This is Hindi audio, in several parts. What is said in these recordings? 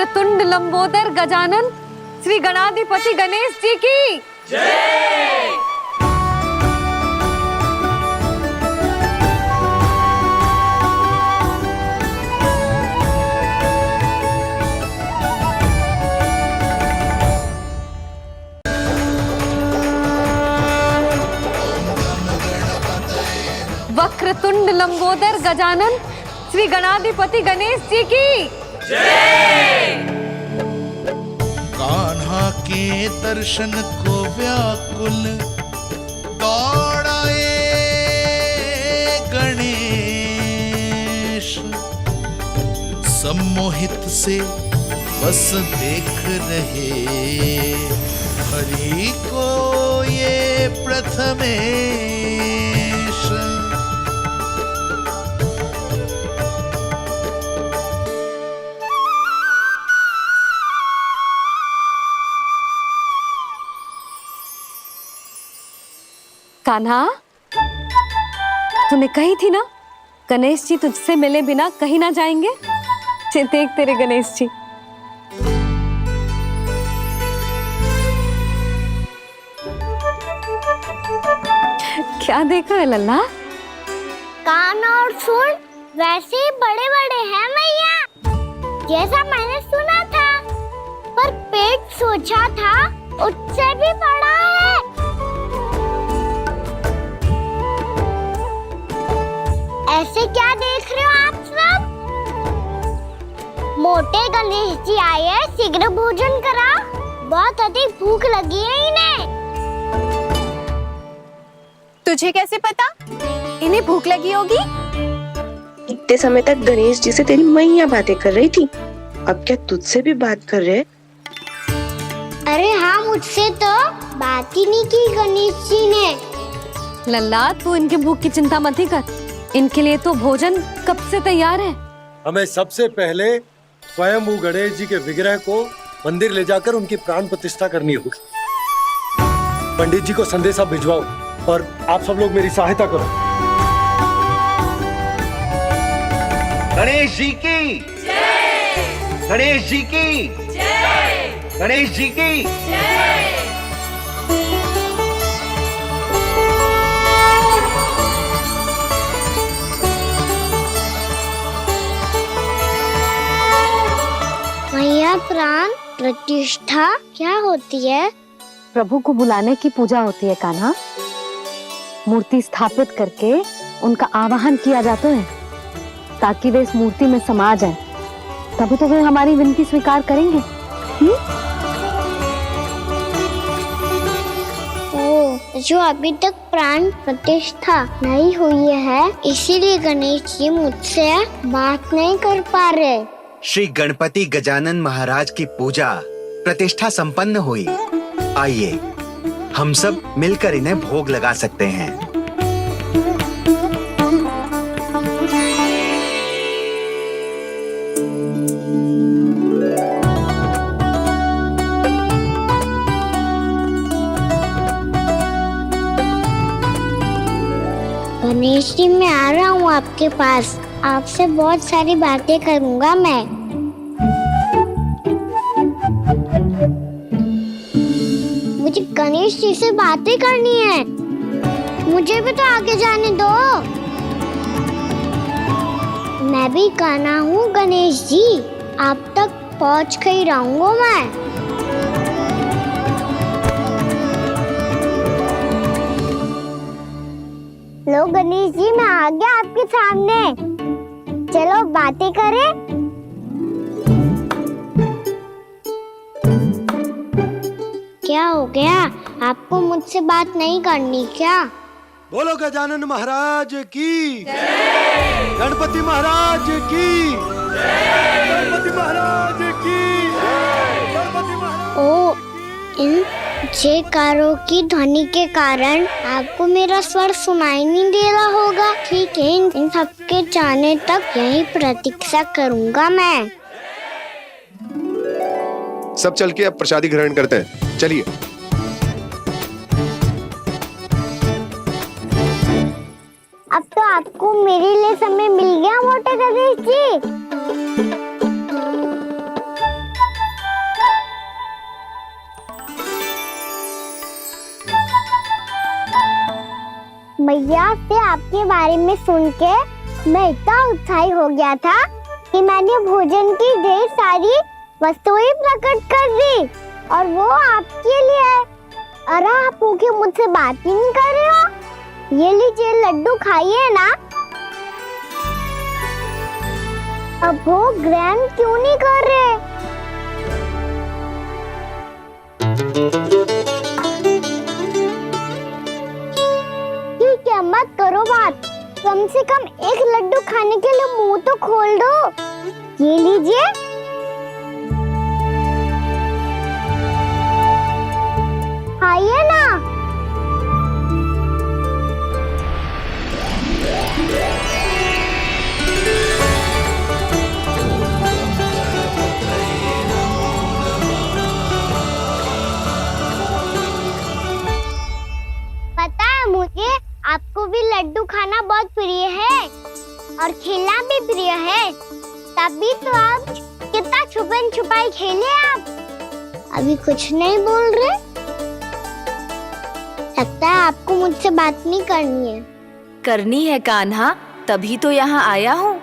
वक्रतुंड लंबोदर गजानन श्री गणाधिपति गणेश जी की जय। वक्रतुंड लंबोदर गजानन श्री गणाधिपति गणेश जी की जय। कान्हा के दर्शन को व्याकुल दौड़ाए गणेश, सम्मोहित से बस देख रहे हरि को ये प्रथमेश। कान्हा, तूने कही थी ना गणेश जी तुझसे मिले बिना कहीं ना जाएंगे। देख तेरे गणेश जी। क्या देखा है लल्ला? कान और सुन वैसे ही बड़े बड़े हैं मैया, जैसा मैंने सुना था, पर पेट सोचा था उससे भी बड़ा है। ऐसे क्या देख रहे हो आप सब? मोटे गणेश जी आए हैं, शीघ्र भोजन करा, बहुत अधिक भूख लगी है इन्हें। तुझे कैसे पता इन्हें भूख लगी होगी? इतने समय तक गणेश जी से तेरी मैया बातें कर रही थी, अब क्या तुझसे भी बात कर रहे? अरे हाँ, मुझसे तो बात ही नहीं की गणेश जी ने। लल्ला, तू इनकी भूख की चिंता मत ही कर, इनके लिए तो भोजन कब से तैयार है। हमें सबसे पहले स्वयं गणेश जी के विग्रह को मंदिर ले जाकर उनकी प्राण प्रतिष्ठा करनी होगी। पंडित जी को संदेशा भिजवाओ और आप सब लोग मेरी सहायता करो। गणेश जी की जय। गणेश जी की जय। गणेश जी की जय। मैया, प्राण प्रतिष्ठा क्या होती है? प्रभु को बुलाने की पूजा होती है कान्हा। मूर्ति स्थापित करके उनका आवाहन किया जाता है ताकि वे इस मूर्ति में समा जाएं। तभी तो वे हमारी विनती स्वीकार करेंगे। जो अभी तक प्राण प्रतिष्ठा नहीं हुई है, इसीलिए गणेश जी मुझसे बात नहीं कर पा रहे। श्री गणपति गजानन महाराज की पूजा प्रतिष्ठा संपन्न हुई। आइए हम सब मिलकर इन्हें भोग लगा सकते हैं। गणेश जी, मैं आ रहा हूँ आपके पास, आपसे बहुत सारी बातें करूँगा मैं। मुझे गणेश जी से बातें करनी है, मुझे भी तो आगे जाने दो। मैं भी कान्हा हूँ गणेश जी, आप तक पहुँच कर ही रहूँगा मैं। लो गणेश जी, मैं आ गया आपके सामने, चलो बातें करें। क्या हो गया, आपको मुझसे बात नहीं करनी क्या? बोलो गजानन महाराज की जय। गणपति महाराज की जय। गणपति महाराज की जय। गणपति महाराज। ओ, इन जयकारों की ध्वनि के कारण आपको मेरा स्वर सुनाई नहीं दे रहा होगा। ठीक है, इन सबके जाने तक यही प्रतीक्षा करूंगा मैं। सब चल के अब प्रसादी ग्रहण करते हैं, चलिए। अब तो आपको मेरे लिए समय मिल गया मोटे गणेश जी। मैया से आपके बारे में सुन के मैं इतना उत्साही हो गया था कि मैंने भोजन की ढेर सारी वस्तुएं प्रकट कर दी और वो आपके लिए है। अरे आप भूखे मुझसे बात ही नहीं कर रहे हो। ये लीजिए लड्डू खाइए ना। अब वो ग्रैंड क्यों नहीं कर रहे? ठीक है, मत करो बात। कम से कम एक लड्डू खाने के लिए मुंह तो खोल दो। ये लीजिए। खाइए ना। पता है मुझे आपको भी लड्डू खाना बहुत प्रिय है और खेलना भी प्रिय है, तभी तो आप कितना छुपन छुपाई खेले। आप अभी कुछ नहीं बोल रहे। लगता है आपको मुझसे बात नहीं करनी है। करनी है कान्हा, तभी तो यहाँ आया हूँ।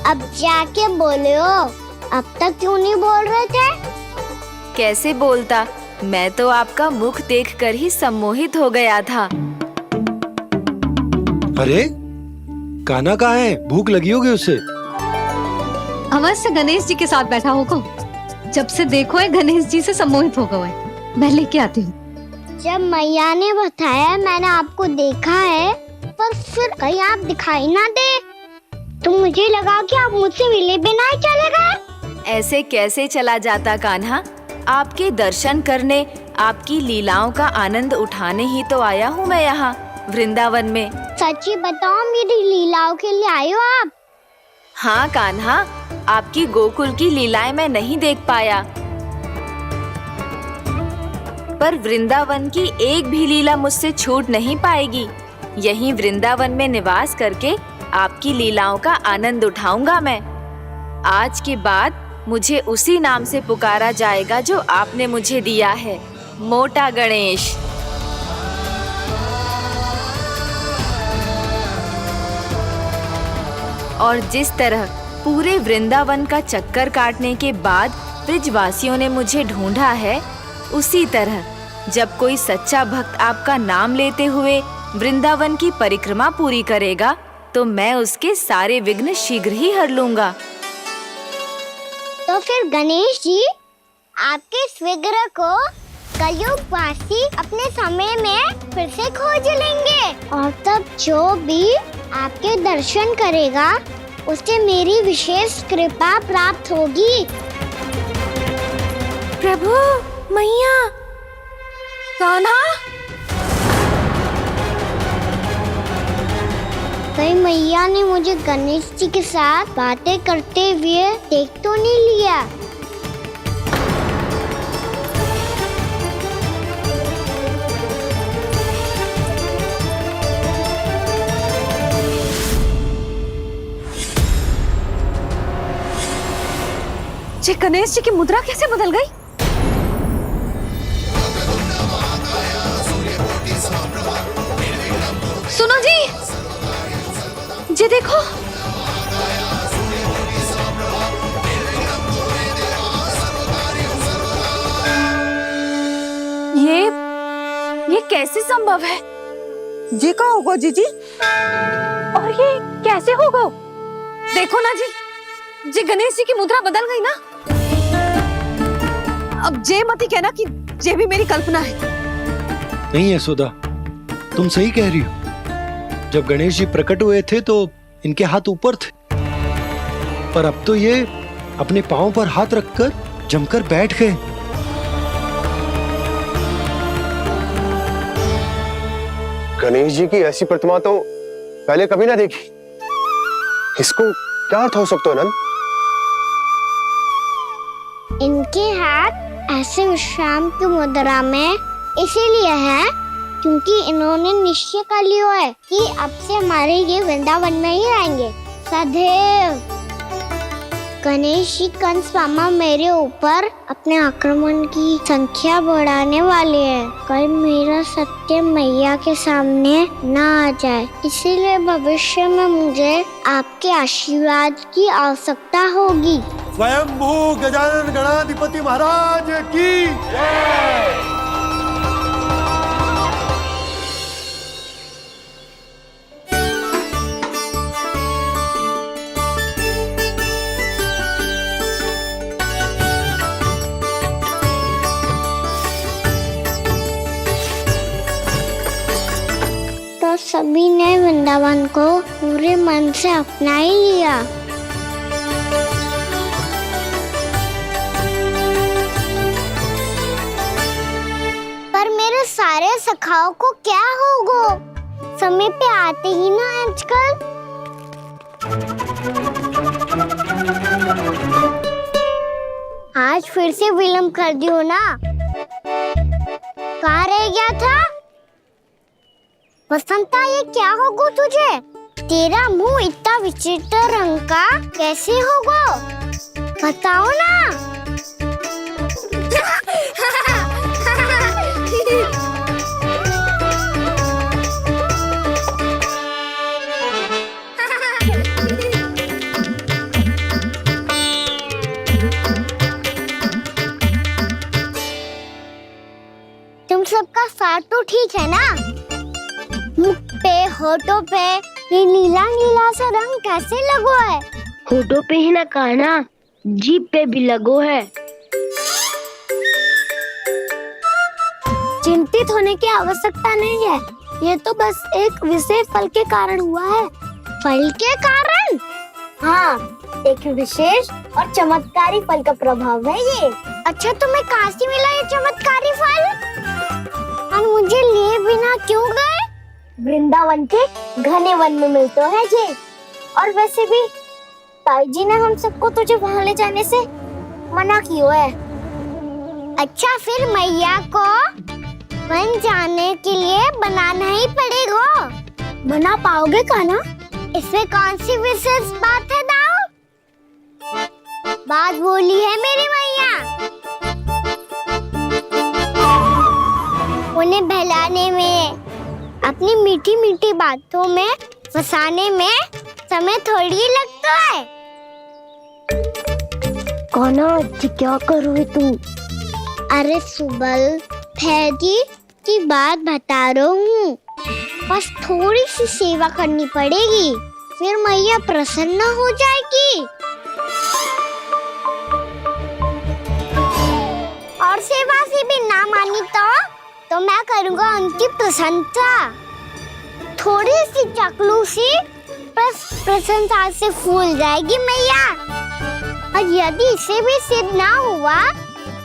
अब जाके बोलो। अब तक क्यों नहीं बोल रहे थे? कैसे बोलता, मैं तो आपका मुख देखकर ही सम्मोहित हो गया था। अरे कान्हा कहाँ है? भूख लगी होगी उसे। अवश्य गणेश जी के साथ बैठा होगा। जब से देखो है गणेश जी से सम्मोहित हो गए। मैं लेके आती हूँ। जब मैया ने बताया मैंने आपको देखा है, पर फिर कहीं आप दिखाई ना दे तो मुझे लगा कि आप मुझसे मिले बिना ही चले गए। ऐसे कैसे चला जाता कान्हा, आपके दर्शन करने, आपकी लीलाओं का आनंद उठाने ही तो आया हूँ मैं यहाँ वृंदावन में। सच्ची बताओ, मेरी लीलाओं के लिए आए हो आप? हाँ कान्हा, आपकी गोकुल की लीलाएं मैं नहीं देख पाया, पर वृंदावन की एक भी लीला मुझसे छूट नहीं पाएगी। यहीं वृंदावन में निवास करके आपकी लीलाओं का आनंद उठाऊंगा मैं। आज के बाद मुझे उसी नाम से पुकारा जाएगा जो आपने मुझे दिया है, मोटा गणेश। और जिस तरह पूरे वृंदावन का चक्कर काटने के बाद ब्रिजवासियों ने मुझे ढूंढा है, उसी तरह जब कोई सच्चा भक्त आपका नाम लेते हुए वृंदावन की परिक्रमा पूरी करेगा, तो मैं उसके सारे विघ्न शीघ्र ही हर लूंगा। तो फिर गणेश जी, आपके इस विग्रह को कलयुगवासी अपने समय में फिर से खोज लेंगे और तब जो भी आपके दर्शन करेगा उसे मेरी विशेष कृपा प्राप्त होगी। प्रभु, मैया, कान्हा। कहीं मैया ने मुझे गणेश जी के साथ बातें करते हुए देख तो नहीं लिया? जी गणेश जी की मुद्रा कैसे बदल गई? सुनो जी, जी देखो। ये कैसे संभव है? जी का होगा जीजी? और ये कैसे होगा? देखो ना जी, जी गणेश जी की मुद्रा बदल गई ना। अब जे मती कहना कि जे भी मेरी कल्पना है। नहीं यशोदा, तुम सही कह रही हो। जब गणेश जी प्रकट हुए थे तो इनके हाथ ऊपर थे, पर अब तो ये अपने पांव पर हाथ रखकर जमकर बैठ गए। गणेश जी की ऐसी प्रतिमा तो पहले कभी ना देखी। इसको क्या अर्थ हो सकता है नंद? इनके हाथ ऐसे विश्राम की मुद्रा में इसीलिए है क्योंकि इन्होंने निश्चय कर लिया है कि अब से हमारे ये वृंदावन में ही रहेंगे सदैव। गणेश जी कंस मामा मेरे ऊपर अपने आक्रमण की संख्या बढ़ाने वाले हैं। कल मेरा सत्य मैया के सामने ना आ जाए, इसीलिए भविष्य में मुझे आपके आशीर्वाद की आवश्यकता होगी। स्वयंभू गजानन गणाधिपति महाराज की जय। तो सभी ने वृंदावन को पूरे मन से अपना ही लिया। पर मेरे सारे सखाओं को क्या होगा? समय पे आते ही ना आजकल। आज फिर से विलम्ब कर दियो ना। कहाँ रह गया था? वसंता, ये क्या होगा तुझे? तेरा मुंह इतना विचित्र रंग का कैसे होगा? बताओ ना। तुम सबका साथ तो ठीक है ना? मुख पे, होठों पे ये नीला नीला सा रंग कैसे लगो है? होठों पे ही ना कहना, जीभ पे भी लगो है। चिंतित होने की आवश्यकता नहीं है, ये तो बस एक विशेष फल के कारण हुआ है। फल के कारण? हाँ, एक विशेष और चमत्कारी फल का प्रभाव है ये। अच्छा, तुम्हें कहाँ से मिला ये चमत्कारी फल? और मुझे लिए बिना क्यों गए? वृंदावन के घने वन में मिलते हैं जी। और वैसे भी ताई जी ने हम सबको तुझे वहाँ ले जाने से मना किया है। अच्छा, फिर मैया को वन जाने के लिए बनाना ही पड़ेगा। बना पाओगे कान्हा? इसमें कौन सी विशेष बात है दाऊ? बात बोली है मेरी मैया। उन्हें बहलाने में, अपनी मीठी मीठी बातों में फंसाने में समय थोड़ी लगता है। कान्हा, क्या करोगे तुम? अरे सुबल, फैजी की बात बता रहा हूँ। बस थोड़ी सी सेवा करनी पड़ेगी, फिर मैया प्रसन्न हो जाएगी। और सेवा से भी ना मानी तो मैं करूँगा उनकी प्रशंसा। थोड़ी सी चकलूसी बस प्रशंसा से फूल जाएगी मैया। और यदि इसे भी सिद्ध ना हुआ,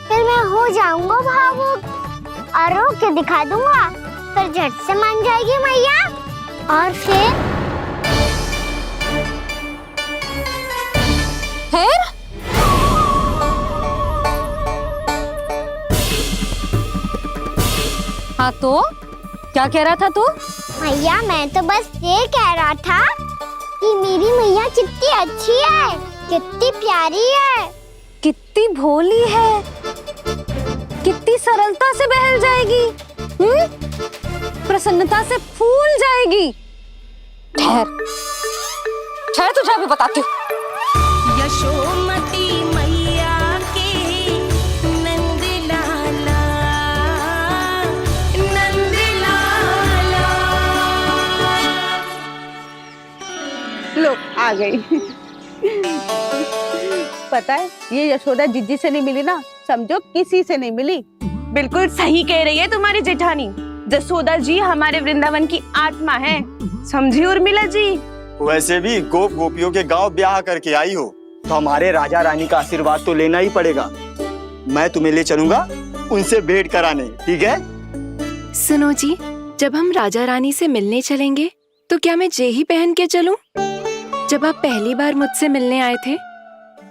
फिर मैं हो जाऊंगा भावुक और रो के दिखा दूंगा, फिर झट से मान जाएगी मैया। और फिर हाँ, तो क्या कह रहा था तू? मैया, मैं तो बस ये कह रहा था कि मेरी मैया कितनी अच्छी है, कितनी प्यारी है, कितनी भोली है, कितनी सरलता से बहल जाएगी, प्रसन्नता से फूल जाएगी। ठहर ठहर, तुझे अभी बताती हूँ। यशोमती मैया के नंद लाला, नंद लाला। लो, आ गई। पता है, ये यशोदा जीजी से नहीं मिली ना, समझो किसी से नहीं मिली। बिल्कुल सही कह रही है तुम्हारी जेठानी। जसोदा जी हमारे वृंदावन की आत्मा है, समझी उर्मिला जी? वैसे भी गोप गोपियों के गांव ब्याह करके आई हो, तो हमारे राजा रानी का आशीर्वाद तो लेना ही पड़ेगा। मैं तुम्हें ले चलूंगा उनसे भेंट कराने, ठीक है? सुनो जी, जब हम राजा रानी से मिलने चलेंगे तो क्या मैं जे ही पहन के चलूं? जब आप पहली बार मुझसे मिलने आए थे,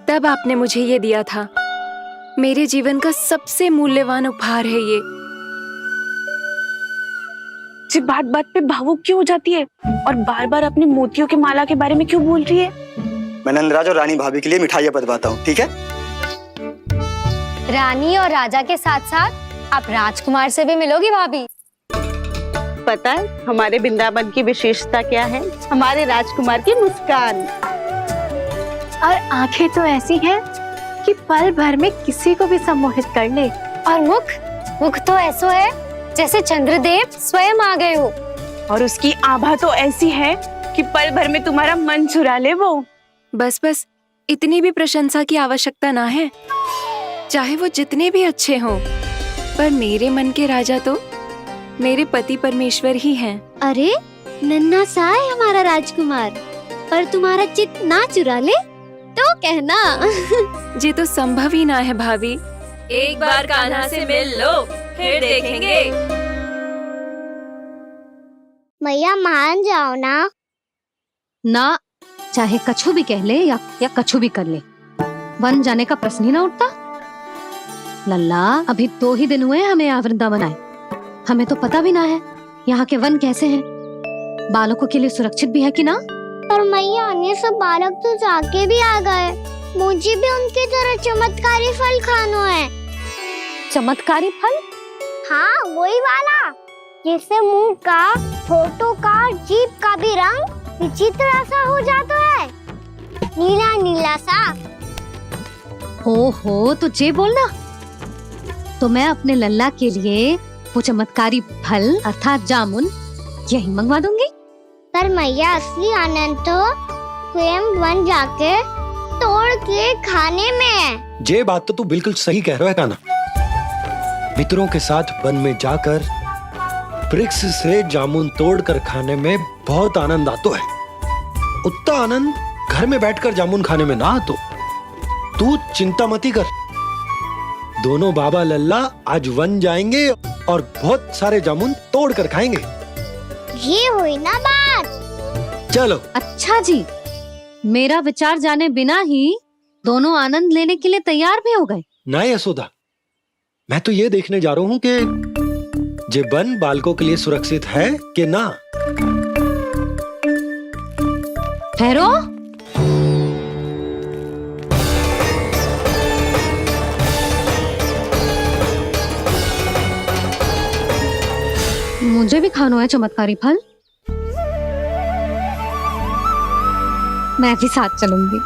तब आपने मुझे ये दिया था। मेरे जीवन का सबसे मूल्यवान उपहार है ये। जी बात बात पे भावुक क्यों हो जाती है और बार बार अपनी मोतियों के माला के बारे में क्यों बोल रही है? मैं नंदराज और रानी भाभी के लिए मिठाइयाँ बंटवाता हूँ, ठीक है? रानी और राजा के साथ साथ आप राजकुमार से भी मिलोगी भाभी। पता है हमारे वृंदावन की विशेषता क्या है? हमारे राजकुमार की मुस्कान और आंखें तो ऐसी हैं कि पल भर में किसी को भी सम्मोहित कर ले। और मुख तो ऐसा है जैसे चंद्रदेव स्वयं आ गए हो। और उसकी आभा तो ऐसी है कि पल भर में तुम्हारा मन चुरा ले वो। बस बस, इतनी भी प्रशंसा की आवश्यकता ना है। चाहे वो जितने भी अच्छे हों, पर मेरे मन के राजा तो मेरे पति परमेश्वर ही हैं। अरे नन्हा सा है हमारा राजकुमार, पर तुम्हारा चित्त ना चुरा ले तो कहना। ये तो संभव ही ना है भाभी। एक बार कान्हा से मिल लो, फिर देखेंगे। मैया मान जाओ ना। चाहे कछु भी कह ले या कछु भी कर ले, वन जाने का प्रश्न ही ना उठता। लल्ला, अभी 2 ही दिन हुए हमें यहाँ वृंदावन आए। हमें तो पता भी ना है यहाँ के वन कैसे हैं, बालकों के लिए सुरक्षित भी है कि ना। पर मैया अन्य सब बालक तो जाके भी आ गए, मुझे भी उनकी तरह चमत्कारी फल खाना है। चमत्कारी फल? हाँ वही वाला, जिससे मुंह का, होठों का, जीभ का भी रंग विचित्र सा हो जाता है, नीला नीला सा। हो तो जे बोलना। तो मैं अपने लल्ला के लिए वो चमत्कारी फल अर्थात जामुन यही मंगवा दूंगी। पर मैया असली आनंद तो स्वयं वन जाके तोड़ के खाने में है। ये बात तो तू बिल्कुल सही कह रहा है कान्हा। मित्रों के साथ वन में जाकर वृक्ष से जामुन तोड़कर खाने में बहुत आनंद आता है। उतना आनंद घर में बैठकर जामुन खाने में ना आतो। तू चिंता मती कर, दोनों बाबा लल्ला आज वन जाएंगे और बहुत सारे जामुन तोड़कर खाएंगे। ये हुई ना बात। चलो। अच्छा जी, मेरा विचार जाने बिना ही दोनों आनंद लेने के लिए तैयार भी हो गए। ना यशोदा, मैं तो ये देखने जा रहा हूँ कि ये वन बालकों के लिए सुरक्षित है कि ना। ठहरो। मुझे भी खाना है चमत्कारी फल। मैं भी साथ चलूंगी।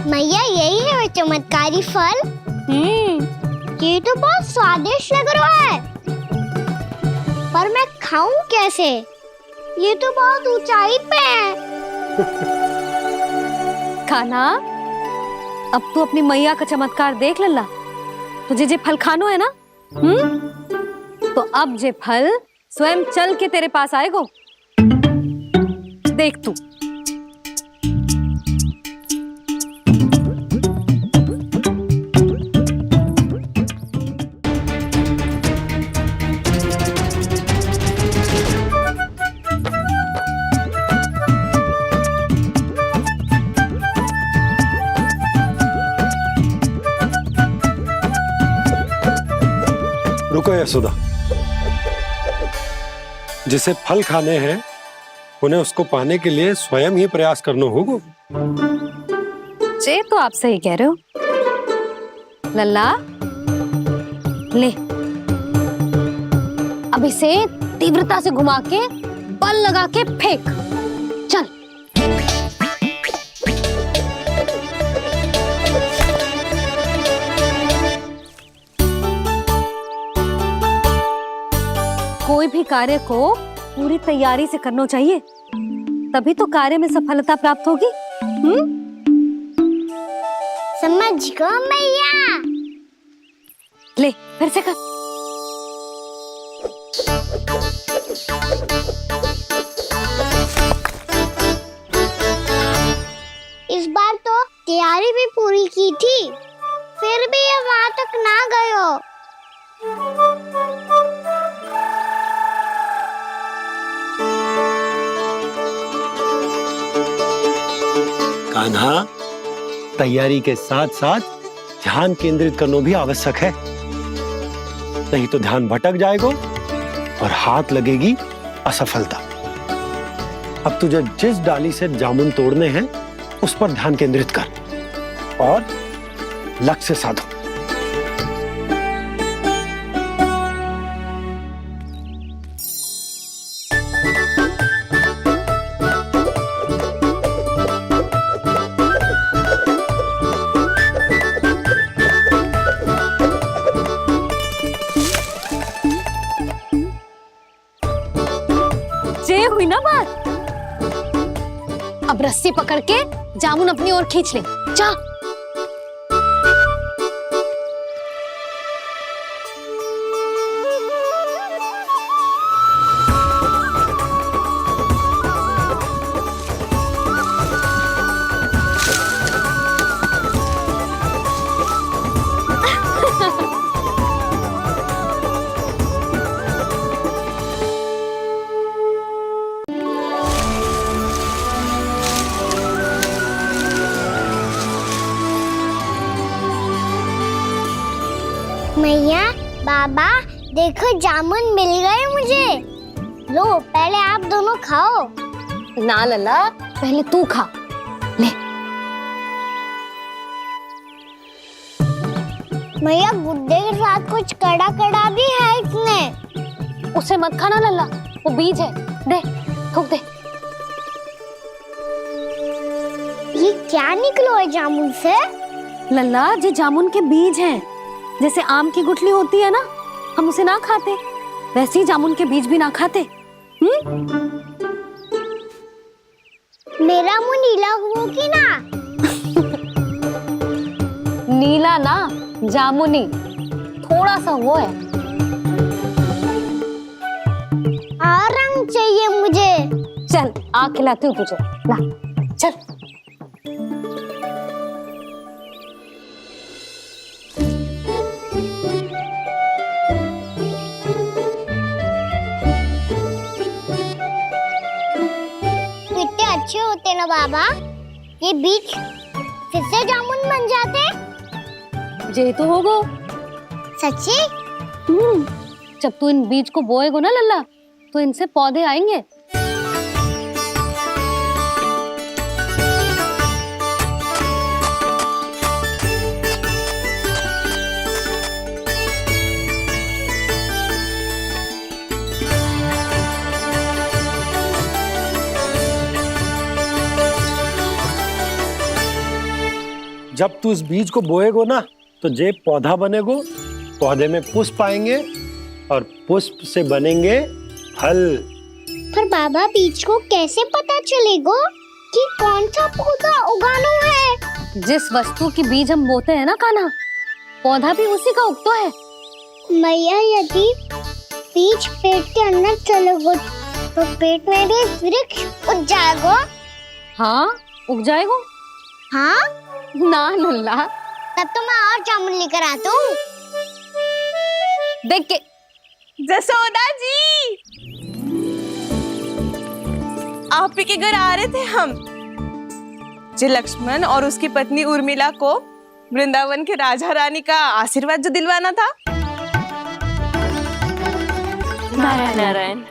मैया यही है वो चमत्कारी फल। ये तो बहुत स्वादिष्ट लग रहा है, पर मैं खाऊं कैसे? ये तो बहुत ऊंचाई पे है। खाना, अब तू अपनी मैया का चमत्कार देख लल्ला। तुझे जे फल खानो है ना, तो अब जे फल स्वयं चल के तेरे पास आएगो। देख तू। रुको यशोदा, जिसे फल खाने हैं उन्हें उसको पाने के लिए स्वयं ही प्रयास करना होगा। जे तो आप सही कह रहे हो लल्ला। ले, अब इसे तीव्रता से घुमा के बल लगा के फेंक। चल। कोई भी कार्य को पूरी तैयारी से करना चाहिए, तभी तो कार्य में सफलता प्राप्त होगी। समझ गो मैया। ले, फिर से कर। इस बार तो तैयारी भी पूरी की थी, फिर भी ये वहां तक ना गए हो। कान्हा, तैयारी के साथ साथ ध्यान केंद्रित करना भी आवश्यक है, नहीं तो ध्यान भटक जाएगा और हाथ लगेगी असफलता। अब तुझे जिस डाली से जामुन तोड़ने हैं उस पर ध्यान केंद्रित कर और लक्ष्य साधो। ये हुई ना बात। अब रस्सी पकड़ के जामुन अपनी ओर खींच ले। जा। मैया, बाबा, देखो जामुन मिल गए मुझे। लो, पहले आप दोनों खाओ। ना लल्ला, पहले तू खा ले। मैया, गुड्डे के साथ कुछ कड़ा कड़ा भी है इसमें। उसे मत खाना लल्ला, वो बीज है। दे, थूक दे। ये क्या निकलो है जामुन से? लल्ला, ये जामुन के बीज हैं। जैसे आम की गुठली होती है ना, हम उसे ना खाते, वैसे ही जामुन के बीज भी ना खाते। मेरा मुंह नीला हुआ कि ना? नीला ना, जामुनी, थोड़ा सा वो है। और रंग चाहिए मुझे। चल, आ खिलाती हूँ तुझे। ला, चल। अच्छे होते ना बाबा, ये बीज फिर से जामुन बन जाते। ये तो होगा। सच्ची? जब तू इन बीज को बोएगा ना लल्ला, तो इनसे पौधे आएंगे। जब तू इस बीज को बोएगो ना, तो जे पौधा बनेगो, पौधे में पुष्प आएंगे और पुष्प से बनेंगे फल। पर बाबा, बीज को कैसे पता चलेगा कि कौन सा पौधा उगाना है? जिस वस्तु की बीज हम बोते हैं ना कान्हा, पौधा भी उसी का उगता है। मैया, यदि बीज पेट के अंदर चलेगा तो पेट में भी वृक्ष उग जाएगा। हाँ, उग जाएगा। हाँ ना लल्ला, तब तो मैं और जामुन लेकर आता हूँ। देख के। जसोदा जी, आप ही के घर आ रहे थे हम। जी, लक्ष्मण और उसकी पत्नी उर्मिला को वृंदावन के राजा रानी का आशीर्वाद जो दिलवाना था। नारायण नारायण।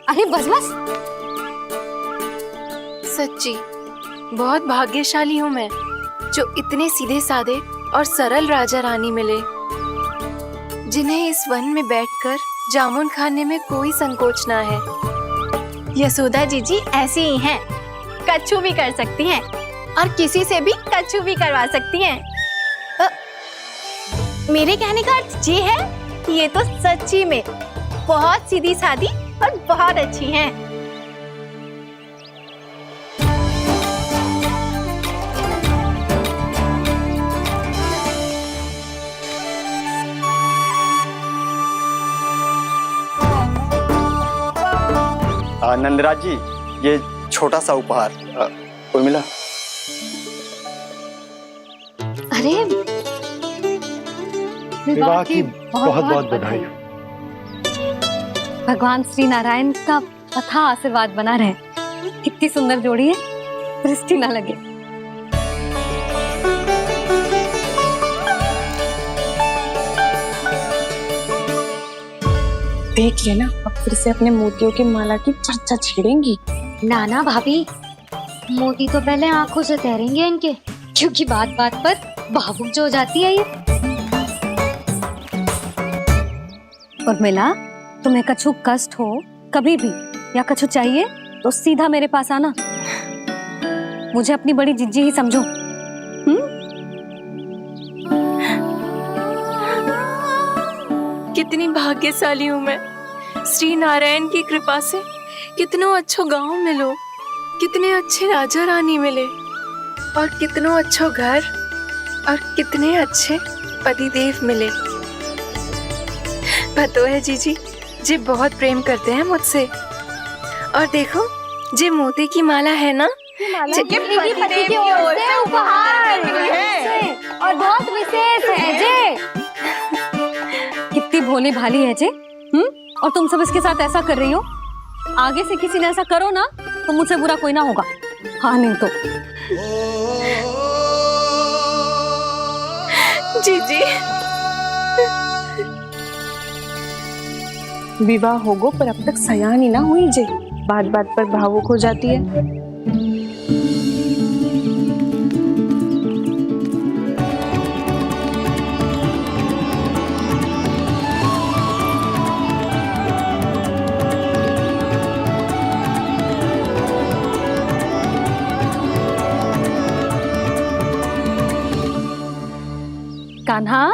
अरे बस बस। सच्ची बहुत भाग्यशाली हूँ मैं, जो इतने सीधे साधे और सरल राजा रानी मिले, जिन्हें इस वन में बैठकर जामुन खाने में कोई संकोच ना है। यशोदा जीजी ऐसी ही हैं, कच्छू भी कर सकती हैं और किसी से भी कच्छू भी करवा सकती हैं। मेरे कहने का अर्थ ये है कि ये तो सच्ची में बहुत सीधी सादी और बहुत अच्छी हैं। नंदराज जी, ये छोटा सा उपहार। उर्मिला। अरे, विवाह की बहुत बहुत बधाई। भगवान श्री नारायण का अथाह आशीर्वाद बना रहे। कितनी सुंदर जोड़ी है, दृष्टि ना लगे। देख लेना, अब फिर से अपने मोतियों की माला की चर्चा छेड़ेंगी। नाना भाभी, मोती तो पहले आंखों से तैरेंगे इनके, क्योंकि बात बात पर भावुक जो हो जाती है ये। उर्मिला, तुम्हें कछु कष्ट हो कभी भी या कछु चाहिए तो सीधा मेरे पास आना। मुझे अपनी बड़ी जिज्जी ही समझो। कितनी भाग्यशाली हूँ मैं, श्री नारायण की कृपा से कितनों अच्छो गांव मिलो, कितने अच्छे राजा रानी मिले, और कितनों अच्छो घर और कितने अच्छे पतिदेव मिले। पतो है जीजी, जी बहुत प्रेम करते हैं मुझसे। और देखो, जे मोती की माला है ना, ये पति की ओर से उपहार है और बहुत विशेष है जे। कितनी भोली भाली है जे, और तुम सब इसके साथ ऐसा कर रही हो। आगे से किसी ने ऐसा करो ना तो मुझसे बुरा कोई ना होगा। हाँ नहीं तो जीजी विवाह होगो पर अब तक सयान ही ना हुई जे, बात बात पर भावुक हो जाती है। कान्हा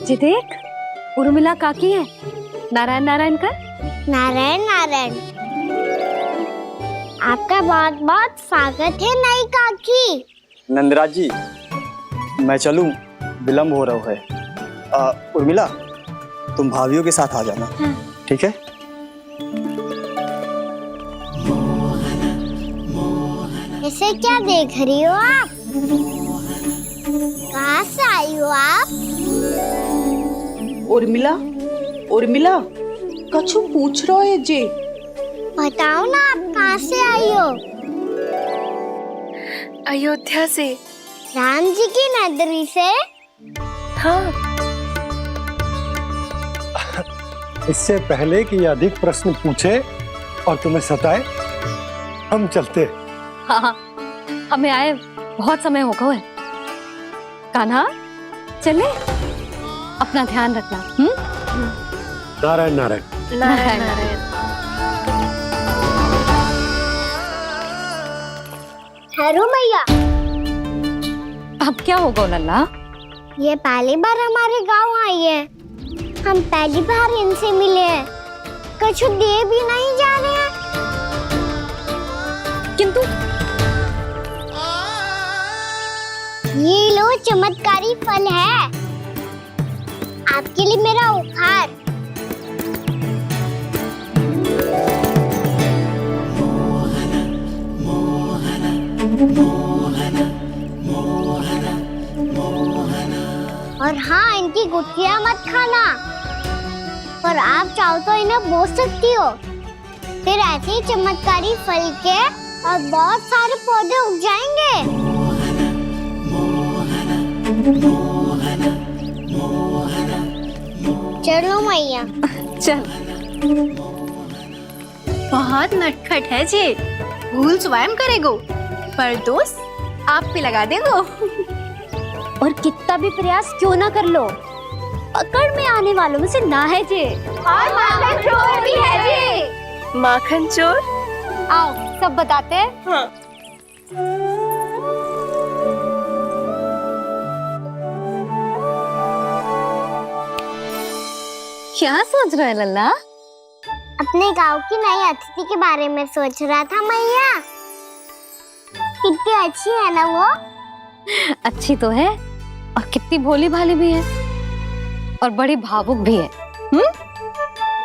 जी देख, उर्मिला काकी है। नारायण नारायण कर। नारायण नारायण। आपका बहुत बहुत स्वागत है नई काकी। नंदराज जी, मैं चलूं, विलम्ब हो रहा है। उर्मिला, तुम भाभियों के साथ आ जाना। ठीक है? इसे क्या देख रही हो आप? कहाँ से आई हो आप? उर्मिला, उर्मिला, कछु पूछ रहा है जे। बताओ ना, आप कहाँ से आई हो? अयोध्या से। राम जी की नगरी से? हाँ। इससे पहले कि ये अधिक प्रश्न पूछे और तुम्हें सताए, हम चलते। हाँ, हमें आए बहुत समय हो गया है। कान्हा चले, अपना ध्यान रखना। नारायण नारायण। नारायण नारायण। हेलो मैया। अब क्या होगा लल्ला? ये पहली बार हमारे गांव आई है, हम पहली बार इनसे मिले हैं, कुछ दे भी नहीं जा रहे हैं। किंतु ये लो, चमत्कारी फल है आपके लिए, मेरा उपहार। और हाँ, इनकी गुठलियां मत खाना, और आप चाहो तो इन्हें बो सकती हो, फिर ऐसे ही चमत्कारी फल के और बहुत सारे पौधे उग जाएंगे। चलो मैया। चल। बहुत नटखट है जे, भूल स्वयं करेगो, पर दोष आप पे लगा देगो। और कितना भी प्रयास क्यों ना कर लो, पकड़ में आने वालों में से ना है जे। और माखन चोर भी है जे। माखन चोर? आओ सब बताते हैं। हाँ। क्या सोच रहे हैं लल्ला? अपने गांव की नई अतिथि के बारे में सोच रहा था मैया। कितनी अच्छी है ना वो? अच्छी तो है, और कितनी भोली भाली भी है, और बड़ी भावुक भी है।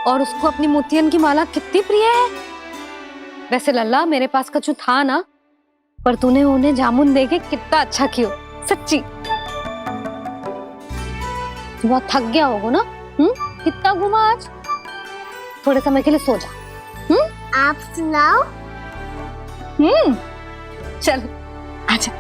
और उसको अपनी मोतियन की माला कितनी प्रिय है। वैसे लल्ला, मेरे पास कछु था ना, पर तूने उन्हें जामुन देके कितना अच्छा किया, सच्ची। बहुत थक गया होगा ना? कितना घुमा आज? थोड़े समय के लिए सो जा। आप सुनाओ। चल आजा।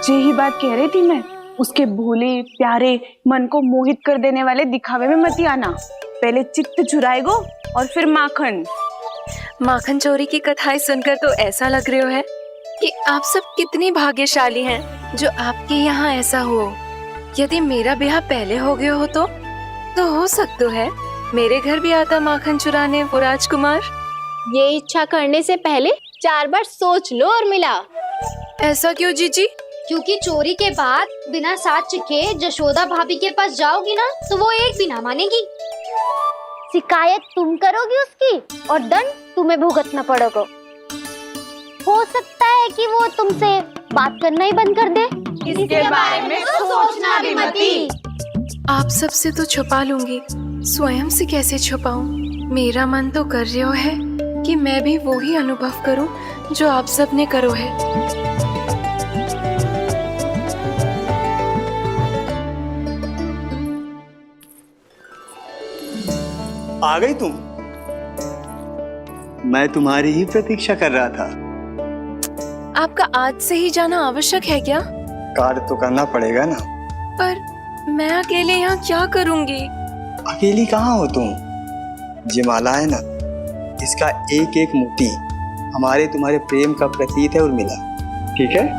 जे ही बात कह रही थी मैं, उसके भोले प्यारे मन को मोहित कर देने वाले दिखावे में मत आना। पहले चित्त चुराएगो और फिर माखन। माखन चोरी की कथाएं सुनकर तो ऐसा लग रहा है कि आप सब कितनी भाग्यशाली हैं जो आपके यहाँ ऐसा हो। यदि मेरा ब्याह पहले हो गया हो तो हो सकता है मेरे घर भी आता माखन चुराने वो राजकुमार। ये इच्छा करने से पहले 4 बार सोच लो और मिला। ऐसा क्यों जीजी? क्योंकि चोरी के बाद बिना साथ चिखे जशोदा भाभी के पास जाओगी ना तो वो एक भी ना मानेगी। शिकायत तुम करोगी उसकी और दंड तुम्हें भुगतना पड़ेगा। हो सकता है कि वो तुमसे बात करना ही बंद कर दे। इसके बारे में तो सोचना भी मती। आप सबसे तो छुपा लूंगी, स्वयं से कैसे छुपाऊं? मेरा मन तो कर रहा है कि मैं भी वो ही अनुभव करूं जो आप सब ने करो है। आ गई तुम? मैं तुम्हारी ही प्रतीक्षा कर रहा था। आपका आज से ही जाना आवश्यक है क्या? कार्य तो करना पड़ेगा ना। पर मैं अकेले यहाँ क्या करूँगी? अकेली कहाँ हो तुम? ये माला है ना, इसका एक एक मोती हमारे तुम्हारे प्रेम का प्रतीक है उर्मिला, ठीक है?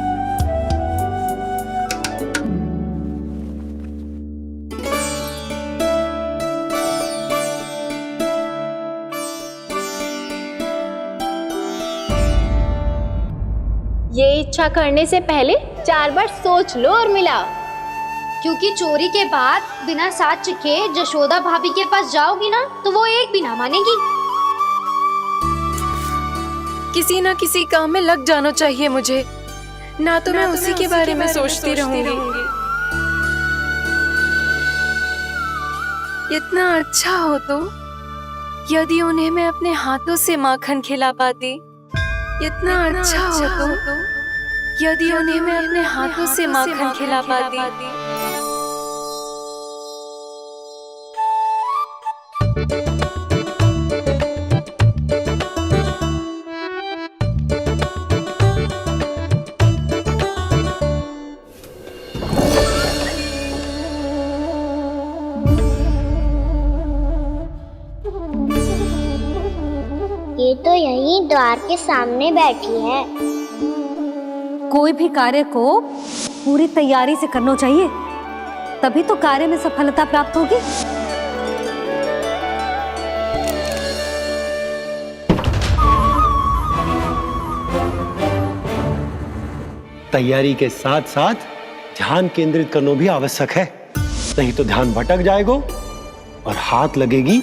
ये इच्छा करने से पहले 4 बार सोच लो और मिला। क्योंकि चोरी के बाद बिना साथ चिखे जशोदा भाभी के पास जाओगी ना तो वो एक भी ना मानेगी। किसी न किसी काम में लग जाना चाहिए मुझे, ना तो मैं उसी के बारे में सोचती रहूंगी। इतना अच्छा हो तो यदि उन्हें मैं अपने हाथों से माखन खिला पाती। इतना अच्छा हो तो यदि उन्हें मैं अपने हाथों से माखन खिला पाती। ये तो यहीं द्वार के सामने बैठी है। कोई भी कार्य को पूरी तैयारी से करना चाहिए, तभी तो कार्य में सफलता प्राप्त होगी। तैयारी के साथ साथ ध्यान केंद्रित करना भी आवश्यक है, नहीं तो ध्यान भटक जाएगा और हाथ लगेगी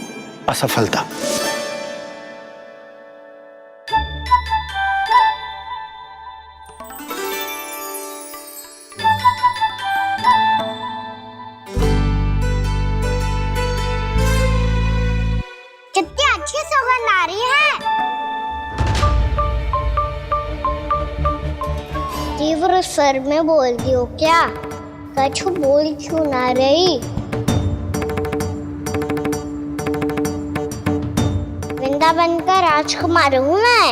असफलता। कितनी अच्छी सुगंध आ रही है। तीव्र स्वर में बोलती हो क्या? कछु बोल क्यों ना रही? वृंदावन का राजकुमार हूँ मैं।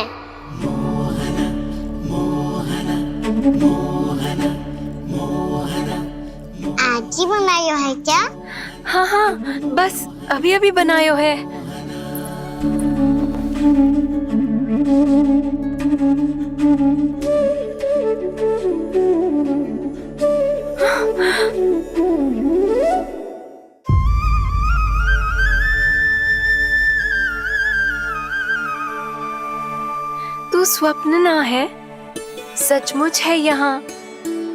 आज ही बनायो है क्या? हाँ हाँ, बस अभी अभी बनायो है। तू स्वप्न ना है, सचमुच है यहाँ।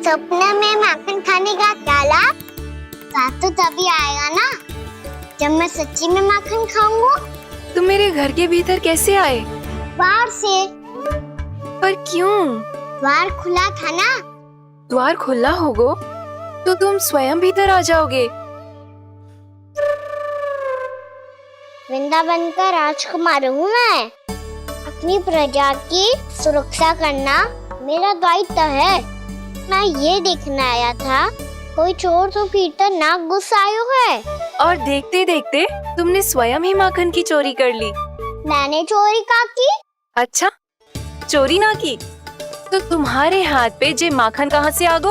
सपने में माखन खाने का क्या लाभ? स्वाद तो तभी आएगा ना जब मैं सच्ची में माखन खाऊंगा। तुम मेरे घर के भीतर कैसे आए? बाहर से। पर क्यों? द्वार खुला था ना। द्वार खुला होगा तो तुम स्वयं भीतर आ जाओगे। वृंदावन का राजकुमार हूँ मैं। अपनी प्रजा की सुरक्षा करना मेरा दायित्व है। मैं ये देखने आया था कोई चोर तो भीतर ना घुस आयो है। और देखते देखते तुमने स्वयं ही माखन की चोरी कर ली। मैंने चोरी का की? अच्छा, चोरी ना की तो तुम्हारे हाथ पे जे माखन कहाँ से आ गो?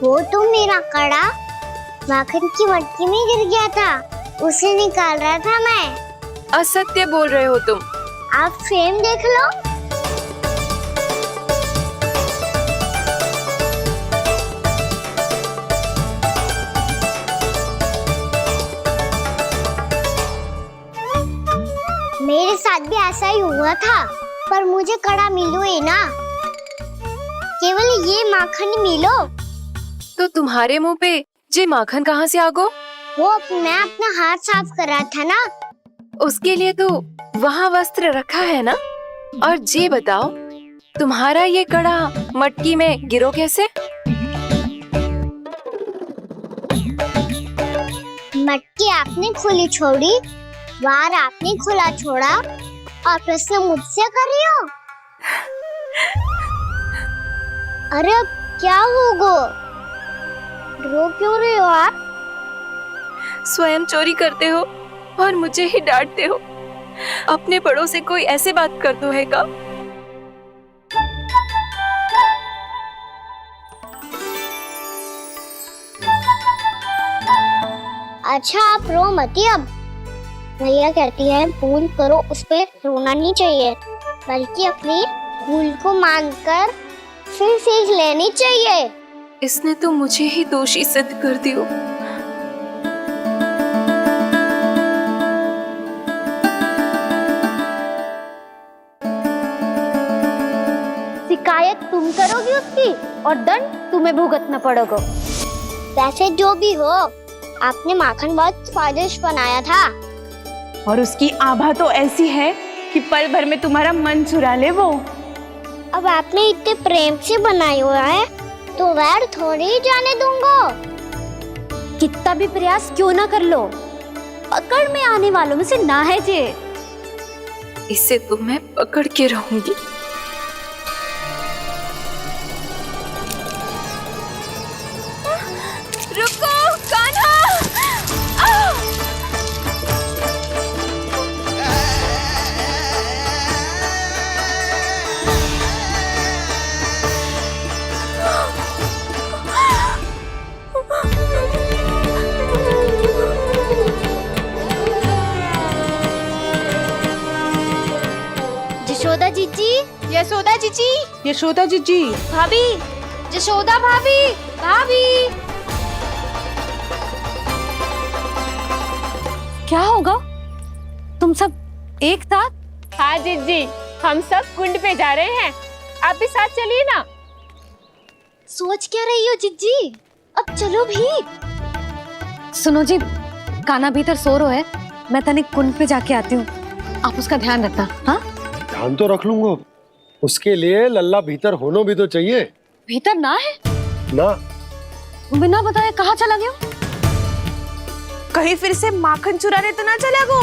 वो तो मेरा कड़ा माखन की मटकी में गिर गया था, उसे निकाल रहा था मैं। असत्य बोल रहे हो तुम। आप फ्रेम देख लो। मेरे साथ भी ऐसा ही हुआ था, पर मुझे कड़ा मिलो ही ना, केवल ये माखन मिलो। तो तुम्हारे मुंह पे जे माखन कहाँ से आ गो? वो मैं अपना हाथ साफ कर रहा था ना। उसके लिए तो वहाँ वस्त्र रखा है ना। और जे बताओ, तुम्हारा ये कड़ा मटकी में गिरो कैसे? मटकी आपने खुली छोड़ी, वार आपने खुला छोड़ा, और प्रश्न मुझसे कर रही हो। अरे अब क्या होगा? रो क्यों रहे हो आप? स्वयं चोरी करते हो और मुझे ही डांटते हो। अपने बड़ों से कोई ऐसे बात कर दो है का? अच्छा आप रो मती अब। भैया कहती है भूल करो, उस पे रोना नहीं चाहिए, बल्कि अपनी भूल को मानकर फिर सीख लेनी चाहिए। इसने तो मुझे ही दोषी सिद्ध कर दियो। शिकायत तुम करोगी उसकी और दंड तुम्हें भुगतना पड़ेगा। वैसे जो भी हो, आपने माखन बहुत स्वादिष्ट बनाया था। और उसकी आभा तो ऐसी है कि पल भर में तुम्हारा मन चुरा ले वो। अब आपने इतने प्रेम से बनाया हुआ है तो वैर थोड़ी ही जाने दूंगा। कितना भी प्रयास क्यों ना कर लो, पकड़ में आने वालों में से ना है जे। इसे तो मैं पकड़ के रहूंगी। रुको कान्हा! यशोदा जीजी, यशोदा जीजी, यशोदा जीजी, भाभी, यशोदा भाभी, भाभी। क्या होगा? तुम सब एक साथ? हाँ जीजी, हम सब कुंड पे जा रहे हैं, आप भी साथ चलिए ना। सोच क्या रही हो जीजी? अब चलो भी। सुनो जी, कान्हा भीतर सो रो है, मैं तनिक कुंड पे जाके आती हूँ, आप उसका ध्यान रखना। हाँ, ध्यान तो रख लूंगा, उसके लिए लल्ला भीतर होना भी तो चाहिए। भीतर ना है? ना। बिना बताए कहाँ चला गया? कहीं फिर से माखन चुराने तो ना चला गो।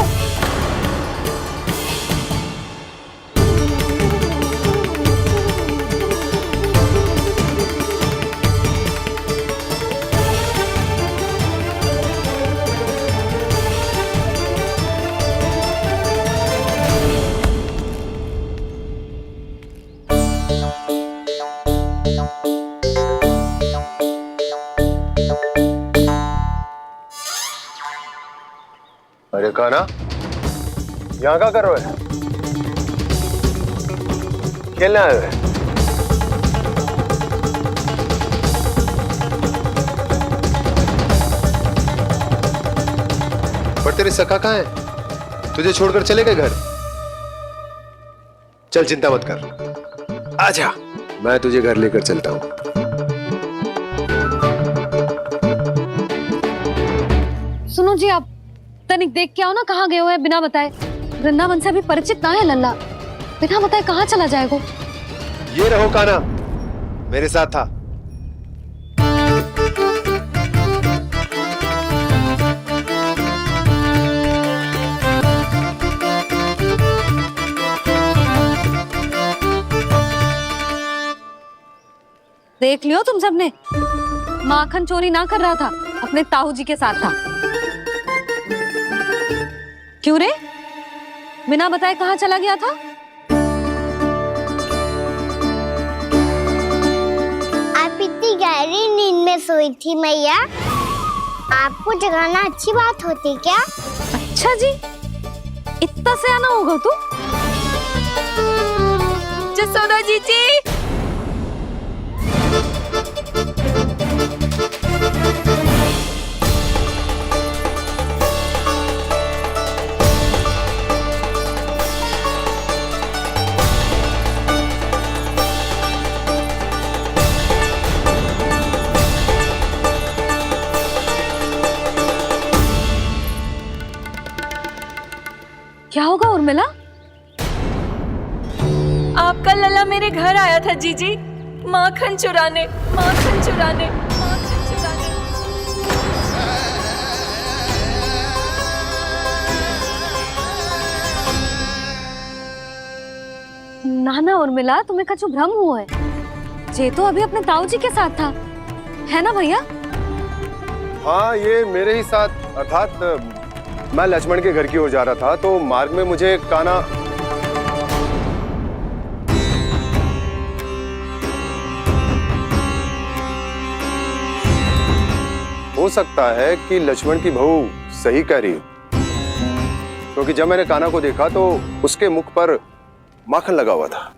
अरे कान्हा, यहाँ क्या कर रहे हो? खेलने आए हुए? पर तेरे सखा कहाँ है? तुझे छोड़कर चले गए घर? चल चिंता मत कर, आजा, मैं तुझे घर लेकर चलता हूँ। सुनो जी, आप तनिक देख के आओ ना, कहाँ गए हुए हैं बिना बताए। वृंदावन से अभी परिचित ना है लल्ला, बिना बताए कहाँ चला जाएगा? ये रहो कान्हा, मेरे साथ था। देख लियो तुम सबने, माखन चोरी ना कर रहा था, अपने ताऊ जी के साथ था। क्यों रे, बिना बताए कहाँ चला गया था? में सोई थी मैया। आपको जगाना अच्छी बात होती क्या? अच्छा जी, इतना सयाना होगा तू? जसोदा जीजी, क्या होगा उर्मिला? आपका लला मेरे घर आया था जीजी, माखन चुराने, माखन चुराने, माखन चुराने। ना ना उर्मिला, तुम्हें कछु भ्रम हुआ है। जे तो अभी अपने ताऊ जी के साथ था, है ना भैया? हाँ, ये मेरे ही साथ, अर्थात मैं लक्ष्मण के घर की ओर जा रहा था तो मार्ग में मुझे कान्हा हो सकता है कि लक्ष्मण की बहू सही कह रही हो, क्योंकि जब मैंने कान्हा को देखा तो उसके मुख पर माखन लगा हुआ था।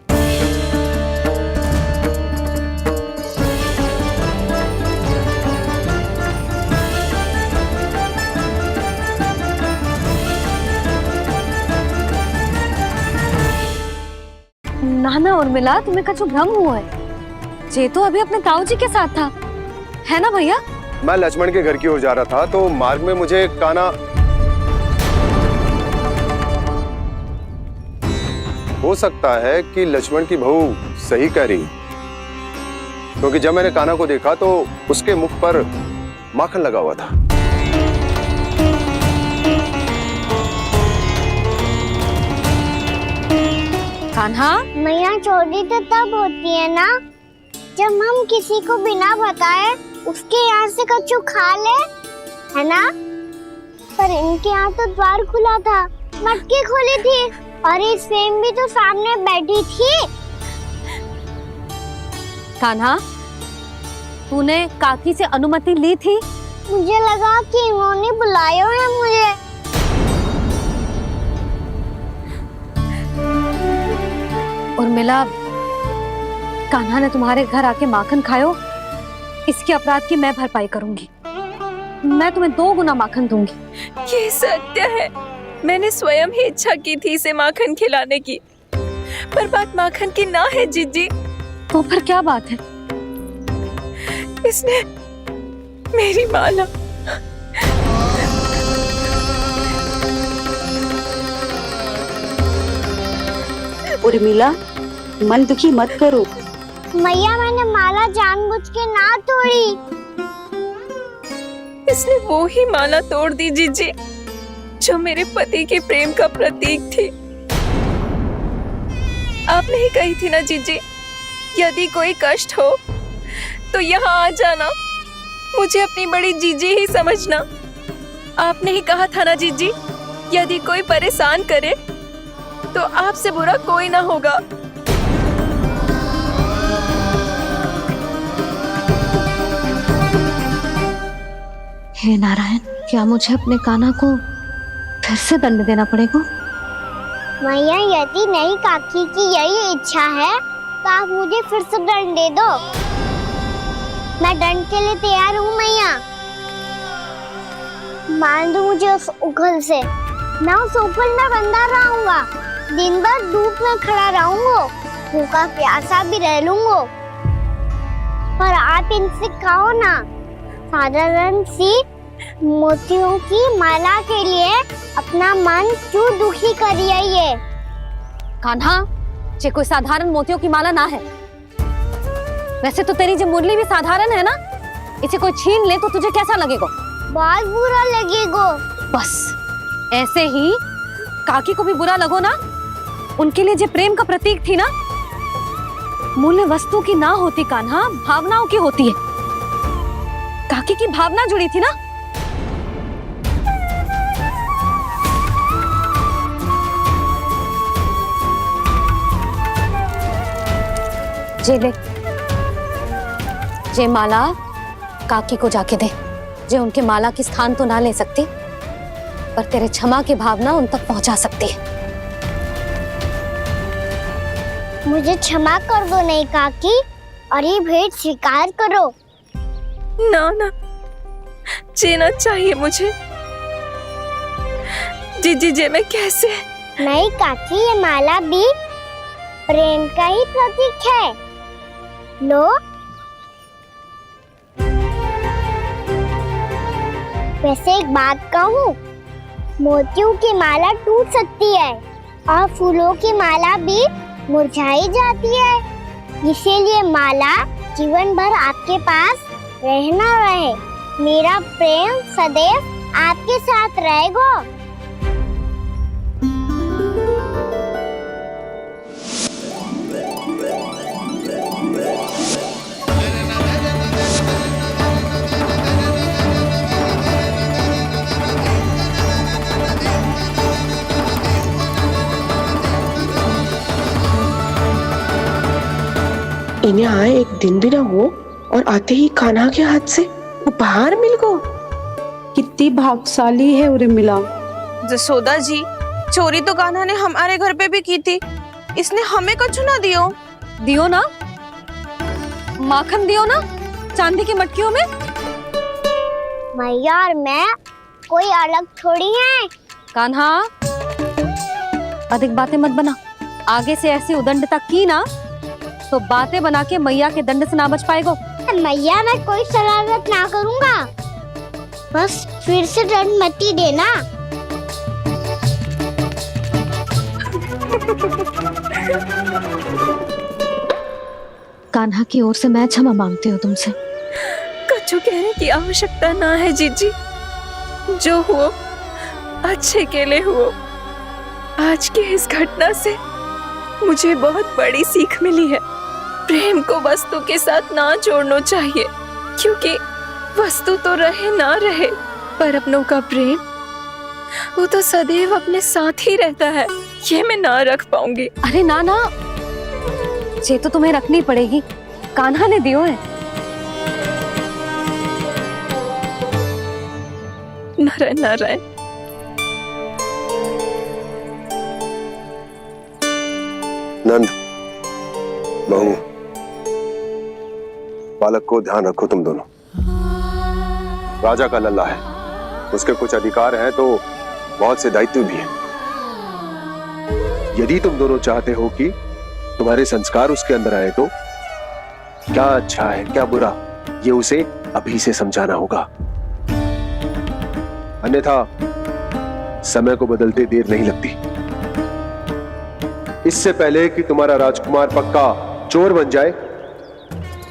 ना ना उर्मिला, तुम्हें कछु भ्रम हुआ है। जे तो अभी अपने ताऊ जी के साथ था, है ना भैया? मैं लक्ष्मण के घर की ओर जा रहा था तो मार्ग में मुझे कान्हा हो सकता है कि लक्ष्मण की बहू सही कह रही, क्योंकि जब मैंने कान्हा को देखा तो उसके मुख पर माखन लगा हुआ था। कान्हा, मैया चोरी तो तब होती है ना जब हम किसी को बिना बताए उसके यहाँ से कछु खा ले, है ना? पर इनके यहाँ तो द्वार खुला था, मटकी खुली थी और इस फेम भी तो सामने बैठी थी। कान्हा, तूने काकी से अनुमति ली थी? मुझे लगा कि इन्होंने बुलाया है मुझे। उर्मिला, कान्हा ने तुम्हारे घर आके माखन खायो, इसके अपराध की मैं भरपाई करूंगी। मैं तुम्हें 2 गुना माखन दूंगी। ये सत्य है, मैंने स्वयं ही इच्छा की थी इसे माखन खिलाने की, पर बात माखन की ना है जीजी। तो फिर क्या बात है? इसने मेरी माला उर्मिला, मन दुखी मत करो। मैया, मैंने माला जानबूझ के ना तोड़ी। इसने वो ही माला तोड़ दी जीजी जो मेरे पति के प्रेम का प्रतीक थी। आपने ही कही थी ना जीजी, यदि कोई कष्ट हो तो यहाँ आ जाना, मुझे अपनी बड़ी जीजी ही समझना। आपने ही कहा था ना जीजी, यदि कोई परेशान करे तो आपसे बुरा कोई ना होगा। हे नारायण, क्या मुझे अपने कान्हा को फिर से दंड देना पड़ेगा? मैया, यदि नहीं काकी की यही इच्छा है तो आप मुझे फिर से दंड दे दो। मैं दंड के लिए तैयार हूँ मैया। मान दो मुझे उस उखल से, मैं उस उखल में बंधा रहूंगा, दिन भर धूप में खड़ा रहूंगा, भूखा प्यासा भी रह लूंगा। पर आप इनसे कहो ना, साधारण सी मोतियों की माला के लिए अपना मन क्यों दुखी करिए? ये कान्हा, ये कोई साधारण मोतियों की माला ना है। वैसे तो तेरी जो मुरली भी साधारण है ना, इसे कोई छीन ले तो तुझे कैसा लगेगा? बहुत बुरा लगेगा। बस ऐसे ही काकी को भी बुरा लगो ना। उनके लिए जो प्रेम का प्रतीक थी ना, मूल्य वस्तु की ना होती कान्हा, भावनाओं की होती है। काकी की भावना जुड़ी थी ना। जे ले, जे माला काकी को जाके दे, जो उनके माला की स्थान तो ना ले सकती, पर तेरे क्षमा की भावना उन तक पहुंचा सकती है। मुझे क्षमा कर दो नहीं काकी, और ये भेंट स्वीकार करो। ना ना, जीना चाहिए मुझे। जीजी जे मैं कैसे? नहीं काकी, ये माला भी प्रेम का ही प्रतीक है। लो। वैसे एक बात कहूँ, मोतियों की माला टूट सकती है और फूलों की माला भी मुरझाई जाती है, इसीलिए माला जीवन भर आपके पास रहना रहे। मेरा प्रेम सदैव आपके साथ रहेगा। इन्हें आए एक दिन भी ना हो और आते ही कान्हा के हाथ से उपहार मिल गो। कितनी भाग्यशाली है उर्मिला। जसोदा जी, चोरी तो कान्हा ने हमारे घर पे भी की थी, इसने हमें कछु ना दियो। दियो ना, माखन दियो ना, चांदी की मटकियों में। मैया और मैं कोई अलग थोड़ी हैं। कान्हा, अधिक बातें मत बना। आगे से ऐसी उदंडता की ना तो बातें बना के मैया के दंड से ना बच पाएगो। मैया, मैं कोई शरारत ना करूंगा, बस फिर से दंड मत ही देना। कान्हा की ओर से मैं क्षमा मांगती हूँ तुमसे। कछु कहने की आवश्यकता ना है जीजी, जो हुआ अच्छे के लिए हुआ। आज की इस घटना से मुझे बहुत बड़ी सीख मिली है। प्रेम को वस्तु के साथ ना जोड़ना चाहिए, क्योंकि वस्तु तो रहे ना रहे, पर अपनों का प्रेम वो तो सदैव अपने साथ ही रहता है। ये मैं ना रख पाऊंगी। अरे ना ना, ये तो तुम्हें रखनी पड़ेगी, कान्हा ने दियो है। नारायण नारायण। नंद, बहू, बालक को ध्यान रखो तुम दोनों। राजा का लल्ला है, उसके कुछ अधिकार हैं तो बहुत से दायित्व भी हैं। यदि तुम दोनों चाहते हो कि तुम्हारे संस्कार उसके अंदर आए तो क्या अच्छा है क्या बुरा, ये उसे अभी से समझाना होगा, अन्यथा समय को बदलते देर नहीं लगती। इससे पहले कि तुम्हारा राजकुमार पक्का चोर बन जाए,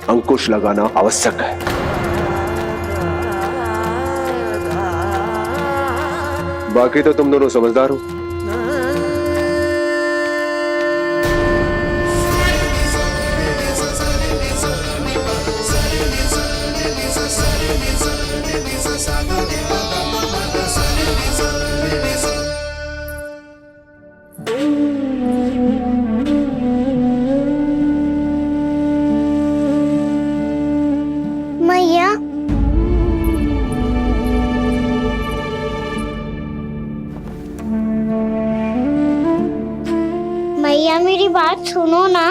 अंकुश लगाना आवश्यक है। बाकी तो तुम दोनों समझदार हो। मैया, मैया मेरी बात सुनो ना।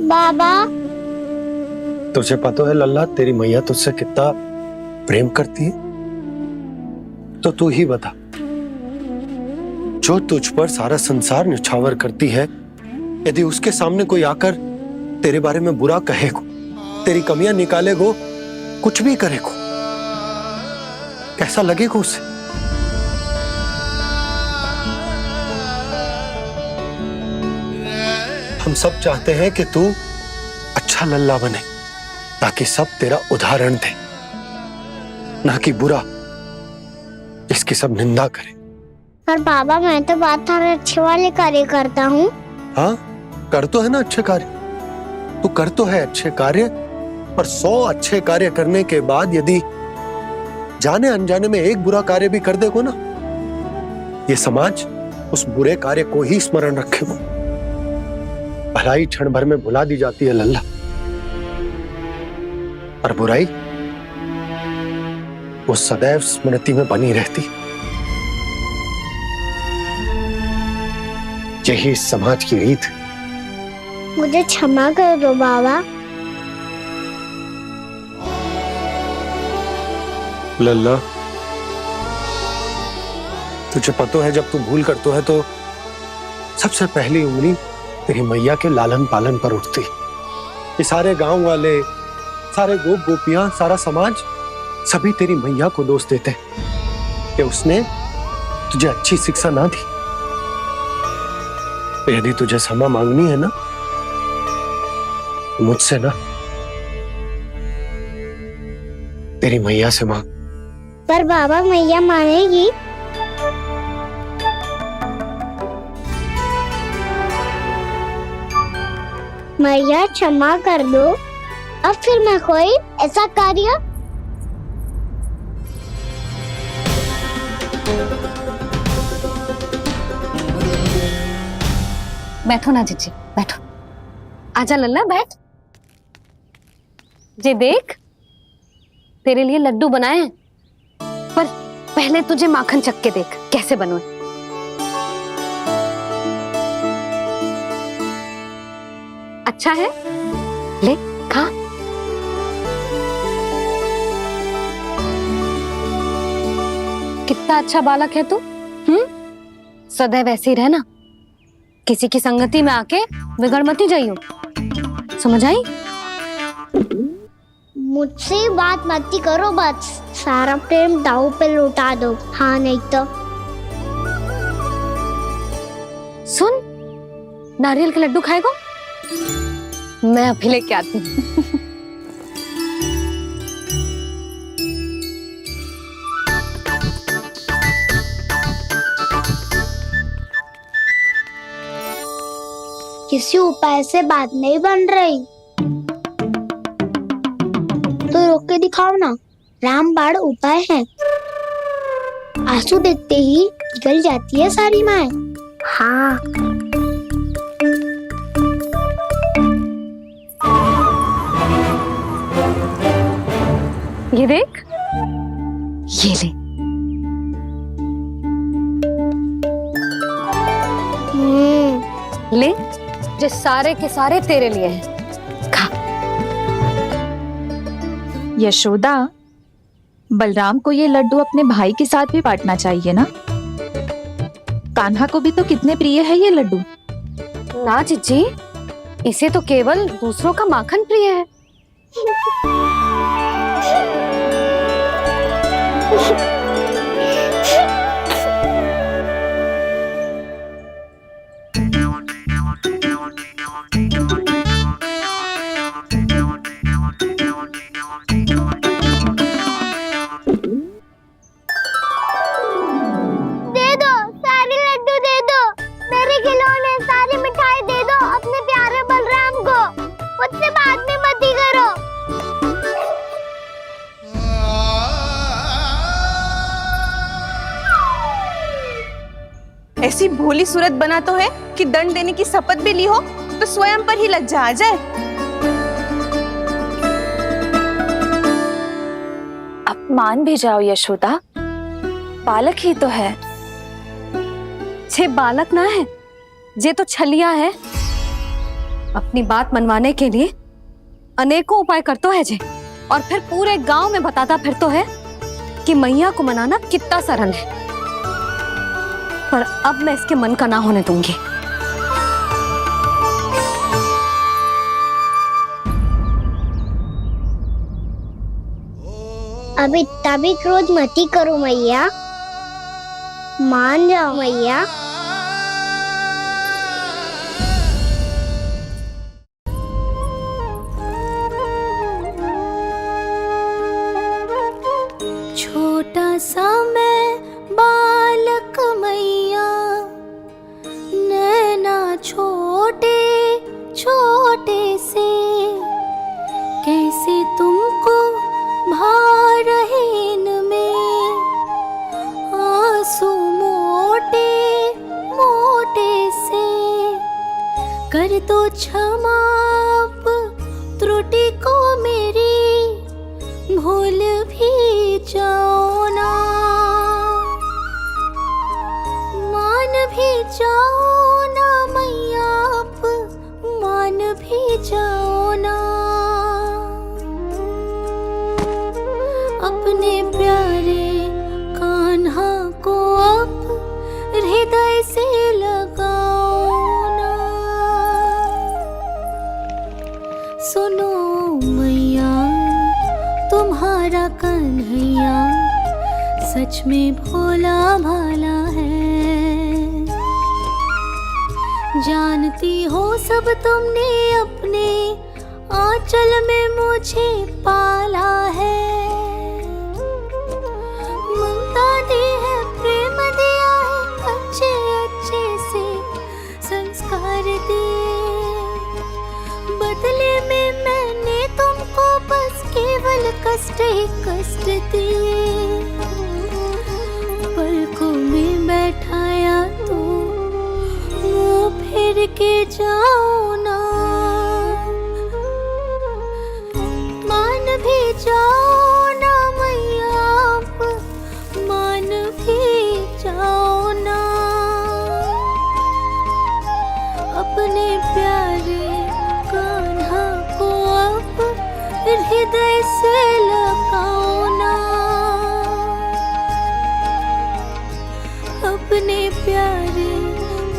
बाबा, तुझे पता है लल्ला, तेरी मैया तुझसे कितना प्रेम करती है, तो तू ही बता, जो तुझ पर सारा संसार निछावर करती है, यदि उसके सामने कोई आकर तेरे बारे में बुरा कहेगो, तेरी कमियां निकालेगो, कुछ भी करेगो, कैसा लगेगा उसे? हम सब चाहते हैं कि तू अच्छा लल्ला बने, ताकि सब तेरा उदाहरण दे, ना कि बुरा जिसकी सब निंदा करे। पर बाबा, मैं तो बात हर अच्छे वाले कार्य करता हूँ। हाँ, कर तो है ना अच्छे कार्य, तू कर तो है अच्छे कार्य, पर 100 अच्छे कार्य करने के बाद यदि जाने अनजाने में एक बुरा कार्य भी कर देगो ना, ये समाज उस बुरे कार्य को ही स्मरण रखेगो। भलाई क्षण भर में भुला दी जाती है लल्ला। और बुराई वो सदैव स्मृति में बनी रहती। यही इस समाज की रीत। मुझे क्षमा कर दो बाबा। लल्ला, तुझे पता है जब तू भूल करतो है तो सबसे पहली उंगली तेरी मैया के लालन पालन पर उठती। ये सारे गांव वाले, सारे गोप गोपियां, सारा समाज सभी तेरी मैया को दोष देते कि उसने तुझे अच्छी शिक्षा ना दी। तो यदि तुझे क्षमा मांगनी है ना, मुझसे ना, तेरी मैया से मांग। पर बाबा मैया मानेगी? मैया क्षमा कर दो। अब फिर मैं कोई ऐसा कार्य। बैठो ना जीजी, बैठो। आजा लल्ला, बैठ। जे देख, तेरे लिए लड्डू बनाए हैं, पर पहले तुझे माखन चख के देख कैसे बनो। अच्छा है, ले खा। कितना अच्छा बालक है तू। सदैव ऐसे ही रहना, किसी की संगति में आके बिगड़ मत जाइयो, समझ आई? मुझसे बात मत करो, बस सारा प्रेम दाव पे लौटा दो। हाँ नहीं तो सुन, नारियल के लड्डू खाएगा? मैं अभी लेके आती हूँ। किसी उपाय से बात नहीं बन रही तो रोक के दिखाओ ना। रामबाण उपाय है। आंसू देखते ही निकल जाती है सारी माए। हाँ, ये देख, ये ले। ले, जो सारे के सारे तेरे लिए हैं, खा। यशोदा, बलराम को ये लड्डू अपने भाई के साथ भी बांटना चाहिए ना। कान्हा को भी तो कितने प्रिय है ये लड्डू। ना जीजी, इसे तो केवल दूसरों का माखन प्रिय है। दे दो, सारे लड्डू दे दो, मेरे खिलौने, सारी मिठाई दे दो अपने प्यारे बलराम को। मुझसे बात में मत ही करो। ऐसी भोली सूरत बना तो है कि दंड देने की शपथ भी ली हो तो स्वयं पर ही लज्जा आ जाए। अब मान भी जाओ यशोदा, बालक ही तो है। छे बालक ना है, जे तो छलिया है। अपनी बात मनवाने के लिए अनेकों उपाय करतो है जे, और फिर पूरे गांव में बताता फिरतो है कि मैया को मनाना कितना सरल है। पर अब मैं इसके मन का ना होने दूंगी। अब इतना भी क्रोध मत ही करो मैया, मान जाओ मैया। छोटा सा मैं बालक मैया, नैना छोटे छोटे से, कैसे तुमको भा रहे इनमें आंसू मोटे मोटे से। कर दो क्षमा त्रुटि को मेरी, भूल भी जाओ ना, मान भी जाओ ना मैया, आप मान भी जाओ ना। अपने प्यारे कान्हा को अब हृदय से लगाओ ना। सुनो मैया, तुम्हारा कन्हैया सच में भोला भाला है। जानती हो सब तुमने अपने आंचल में मुझे पाला है। ममता दी है, प्रेम दिया है, अच्छे अच्छे से संस्कार दिए। बदले में मैंने तुमको बस केवल कष्ट ही कष्ट दिए। पलकों में बैठाया तो मुंह फेर के जाओ ना, मान भी जाओ ना मैया, आप मान भी जाओ ना। अपने प्यारे कान्हा को अब हृदय से लगाओ ना। अपने प्यारे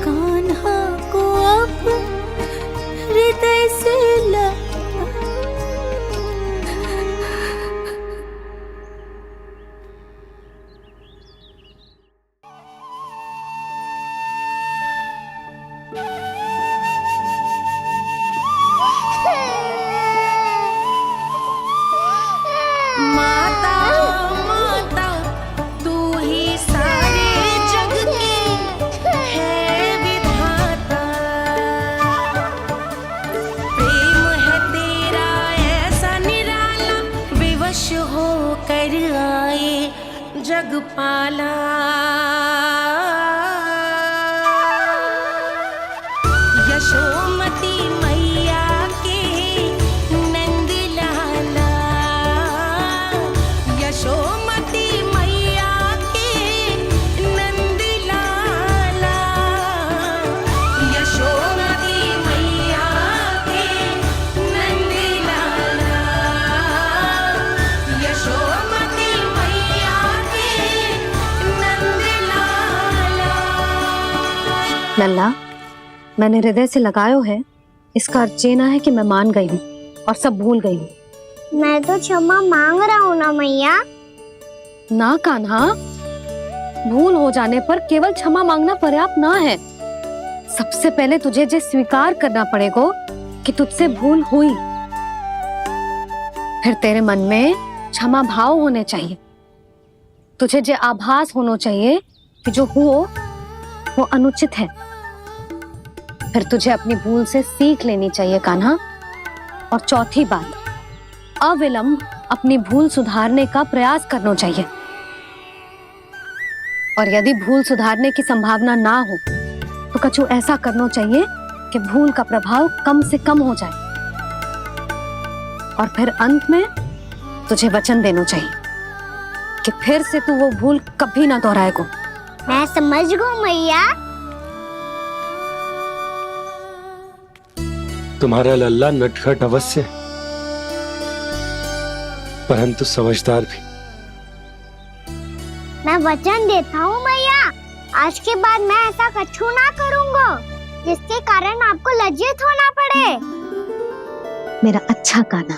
कान्हा को अब हृदय से माता माता तू ही सारे जग की है विधाता। प्रेम है तेरा ऐसा निराला, विवश हो कर आए जग पाला। यशोमती मैया के नंद लाला, यशोमती मैया के नंद लाला, यशोमती मैया के नंद लाला, यशोमती मैया के नंद लाला। लल्ला, मैंने हृदय से लगायो है, इसका अर्थ ये ना है कि मैं मान गई हूँ और सब भूल गई हूँ। मैं तो क्षमा मांग रहा हूँ ना मैया। ना कान्हा, भूल हो जाने पर केवल क्षमा मांगना पर्याप्त ना है। सबसे पहले तुझे ये स्वीकार करना पड़ेगा कि तुझसे भूल हुई। फिर तेरे मन में क्षमा भाव होने चाहिए। तुझे ये आभास होना चाहिए कि जो हुआ वो अनुचित है। फिर तुझे अपनी भूल से सीख लेनी चाहिए कान्हा। और चौथी बात, अविलंब अपनी भूल सुधारने का प्रयास करना चाहिए। और यदि भूल सुधारने की संभावना ना हो तो कछु ऐसा करना चाहिए कि भूल का प्रभाव कम से कम हो जाए। और फिर अंत में तुझे वचन देना चाहिए कि फिर से तू वो भूल कभी ना दोहराएगा। मैं समझ गई मैया। तुम्हारा लल्ला नटखट अवश्य, परंतु समझदार भी। मैं वचन देता हूँ मैया, आज के बाद मैं ऐसा कछु ना करूँगा जिसके कारण आपको लज्जित होना पड़े। मेरा अच्छा कान्हा,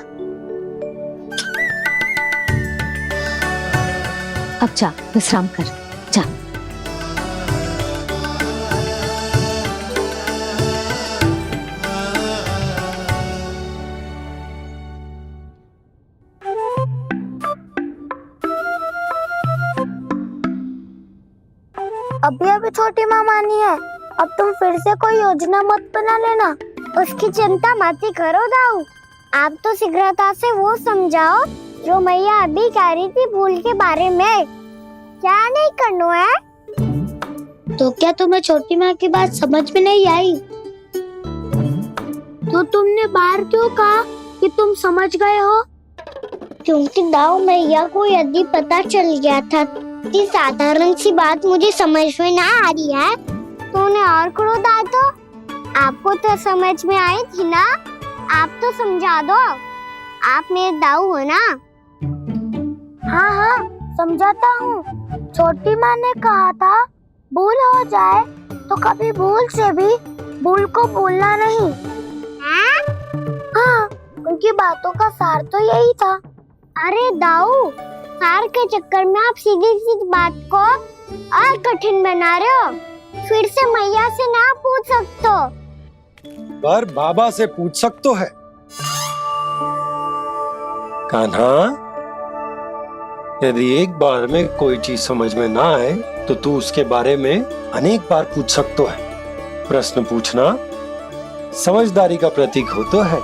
अब जा विश्राम कर, जा। अभी अभी छोटी माँ मानी है, अब तुम फिर से कोई योजना मत बना लेना। उसकी चिंता मत ही करो दाऊ। आप तो शीघ्रता से वो समझाओ जो मैया अभी कह रही थी भूल के बारे में। क्या नहीं करना है? तो क्या तुम्हें छोटी माँ की बात समझ में नहीं आई? तो तुमने बाहर क्यों कहा कि तुम समझ गए हो? क्योंकि दाऊ मैया को यदि पता चल गया था कि साधारण सी बात मुझे समझ में ना आ रही है तो उन्हें और क्रोध आया तो आपको तो समझ में आई थी ना, आप तो समझा दो, आप मेरे दाऊ हो ना। हाँ हाँ समझाता हूँ। छोटी माँ ने कहा था भूल हो जाए तो कभी भूल से भी भूल को भूलना नहीं। हाँ उनकी बातों का सार तो यही था। अरे दाऊ, सार के चक्कर में आप सीधी सीधी बात को और कठिन बना रहे हो। फिर से मैया से ना पूछ सकते हो, पर बाबा से पूछ सकते है। कान्हा, यदि एक बार में कोई चीज समझ में ना आए तो तू उसके बारे में अनेक बार पूछ सकते है। प्रश्न पूछना समझदारी का प्रतीक होता है।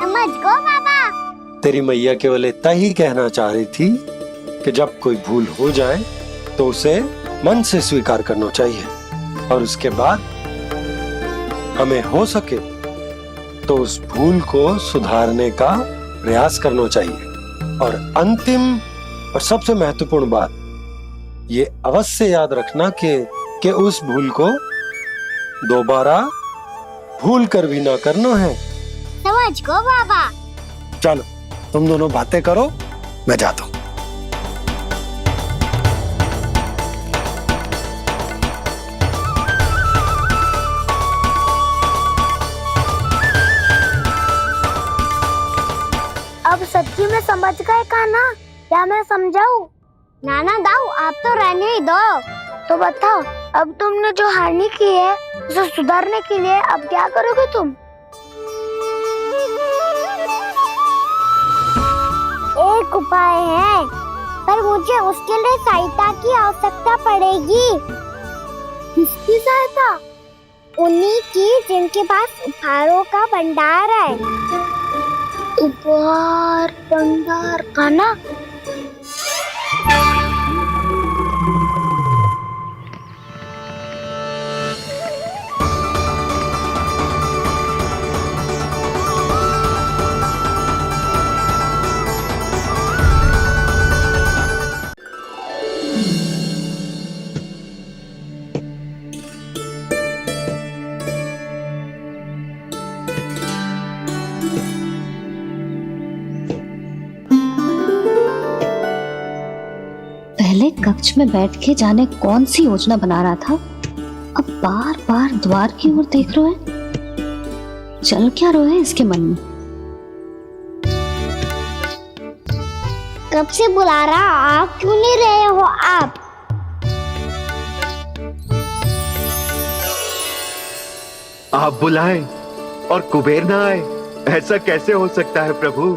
समझ गो बाबा। तेरी मैया केवल इतना ही कहना चाह रही थी कि जब कोई भूल हो जाए तो उसे मन से स्वीकार करना चाहिए और उसके बाद हमें हो सके तो उस भूल को सुधारने का प्रयास करना चाहिए। और अंतिम और सबसे महत्वपूर्ण बात ये अवश्य याद रखना कि उस भूल को दोबारा भूल कर भी ना करना है। समझ गो बाबा। चलो तुम दोनों बातें करो, मैं जाता हूँ। अब सच्ची में समझ गए कान्हा, क्या मैं समझाऊं? नाना दाऊ, आप तो रहने ही दो। तो बताओ, अब तुमने जो हानि की है उसे सुधारने के लिए अब क्या करोगे तुम? एक उपाय है, पर मुझे उसके लिए सहायता की आवश्यकता पड़ेगी। किसकी सहायता? उन्हीं की जिनके पास उपहारों का भंडार है। उपहार भंडार का ना? पहले कक्ष में बैठ के जाने कौन सी योजना बना रहा था, अब बार बार द्वार की ओर देख रहे हैं। चल क्या रहे हैं इसके मन में? कब से बुला रहा, आप क्यों नहीं रहे हो? आप बुलाएं और कुबेर ना आए, ऐसा कैसे हो सकता है प्रभु?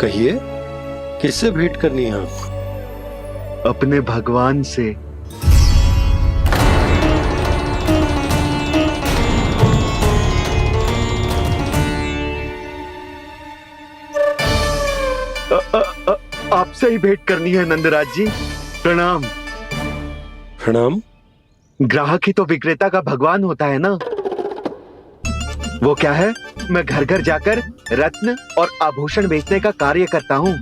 कहिए, किससे भेंट करनी है आपको? अपने भगवान से। आपसे ही भेंट करनी है नंदराज जी। प्रणाम। प्रणाम। ग्राहक ही तो विक्रेता का भगवान होता है ना। वो क्या है, मैं घर घर जाकर रत्न और आभूषण बेचने का कार्य करता हूँ।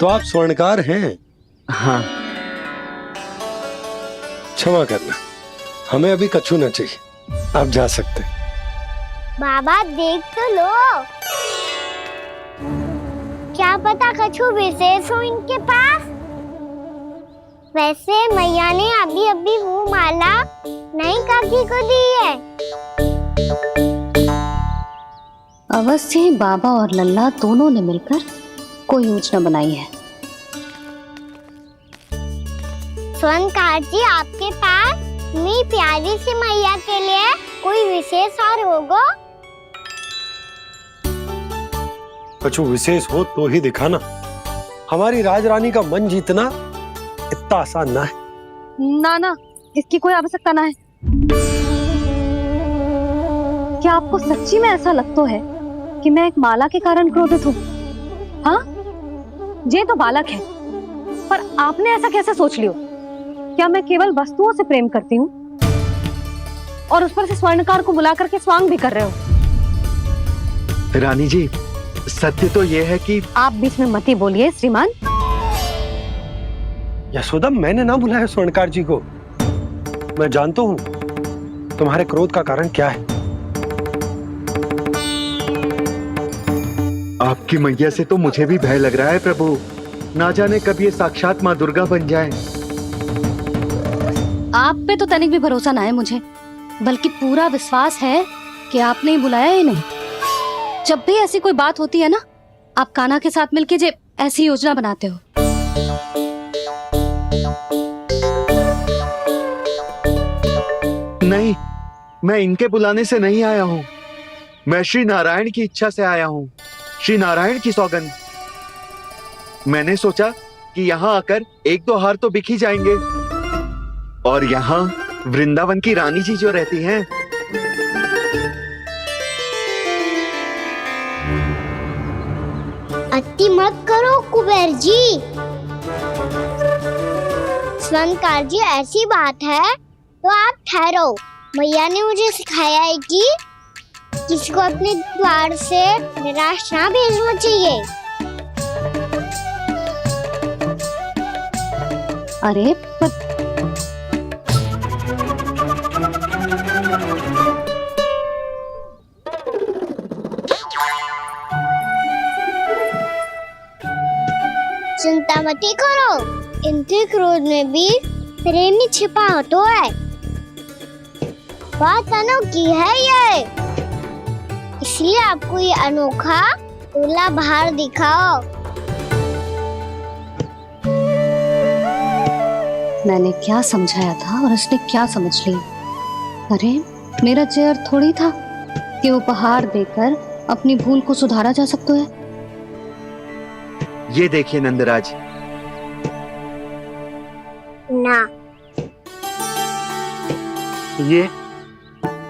तो आप स्वर्णकार हैं? हाँ। क्षमा करना, हमें अभी कछु न चाहिए, आप जा सकते हैं। बाबा देख तो लो, क्या पता कछु विशेष हो इनके पास। वैसे मैया ने अभी अभी वो माला नई काकी को दी है। अवश्य ही बाबा और लल्ला दोनों ने मिलकर कोई योजना बनाई है। स्वर्णकार जी, आपके पास मेरी प्यारी सी मैया के लिए कोई विशेष और होगा? कछु विशेष हो तो ही दिखाना। हमारी राजरानी का मन जीतना इतना आसान ना है। ना ना, इसकी कोई आवश्यकता ना है। क्या आपको सच्ची में ऐसा लगता है कि मैं एक माला के कारण क्रोधित हूँ? हाँ, ये तो बालक है, पर आपने ऐसा कैसे सोच लियो? क्या मैं केवल वस्तुओं से प्रेम करती हूँ और उस पर से स्वर्णकार को बुला करके स्वांग भी कर रहे हो? रानी जी, सत्य तो ये है कि आप बीच में मत ही बोलिए श्रीमान। यशोदा, मैंने ना बुलाया स्वर्णकार जी को। मैं जानता हूँ तुम्हारे क्रोध का कारण क्या है। आपकी मैया से तो मुझे भी भय लग रहा है प्रभु। ना जाने कब ये साक्षात माँ दुर्गा बन जाए। आप पे तो तनिक भी भरोसा ना है मुझे, बल्कि पूरा विश्वास है कि आपने ही बुलाया ही नहीं। जब भी ऐसी कोई बात होती है ना, आप कान्हा के साथ मिलके जे ऐसी योजना बनाते हो। नहीं, मैं इनके बुलाने से नहीं आया हूँ। मैं श्री नारायण की इच्छा से आया हूँ, श्री नारायण की सौगंध। मैंने सोचा कि यहाँ आकर एक दो हार तो बिक ही जाएंगे, और यहाँ वृंदावन की रानी जी जो रहती हैं। अति मत करो कुबेर जी। स्वर्णकार जी, ऐसी बात है तो आप ठहरो। मैया ने मुझे सिखाया है कि किसी को अपने द्वार से निराश ना भेजना चाहिए। अरे पर चिंता मत करो, इनके क्रोध में भी प्रेम ही छिपा तो है। बात अनोखी है ये, इसलिए आपको ये अनोखा दूल्हा बाहर दिखाओ। मैंने क्या समझाया था और उसने क्या समझ लिया? अरे मेरा चेयर थोड़ी था कि उपहार देकर अपनी भूल को सुधारा जा सकता है। ये देखिए नंदराज।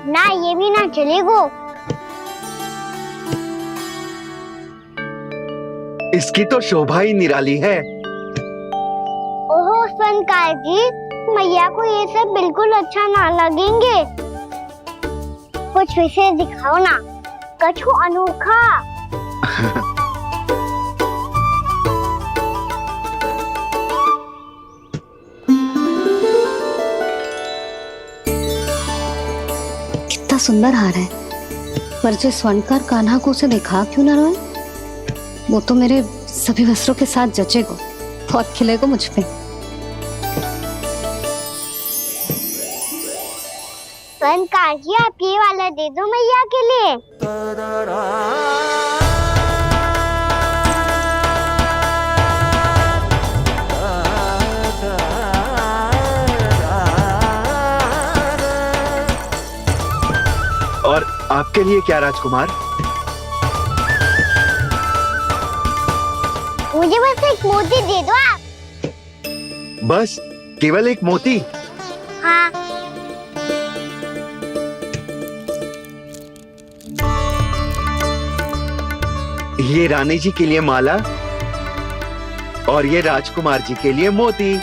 ना ये भी ना चलेगो। इसकी तो शोभा ही निराली है। ओहो स्वर्णकार जी, मैया को ये सब बिल्कुल अच्छा ना लगेंगे। कुछ विशेष दिखाओ ना, कछु अनोखा। कितना सुंदर हार है, पर जो स्वर्णकार कान्हा को उसे दिखा क्यों ना रोए? वो तो मेरे सभी वस्त्रों के साथ जचेगा, बहुत खिलेगा मुझ पे। स्वर्णकार जी, आप ये वाला दे दो मैया के लिए। और आपके लिए क्या राजकुमार? मुझे बस एक मोती दे दो आप। बस केवल एक मोती? हाँ। ये रानी जी के लिए माला और ये राजकुमार जी के लिए मोती।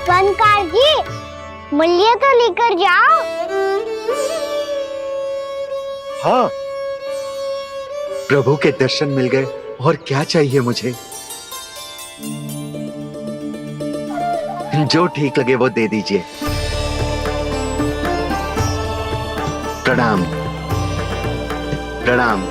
स्वर्णकार जी, मूल्य तो लेकर जाओ। हाँ, प्रभु के दर्शन मिल गए, और क्या चाहिए मुझे? जो ठीक लगे वो दे दीजिए। प्रणाम प्रणाम।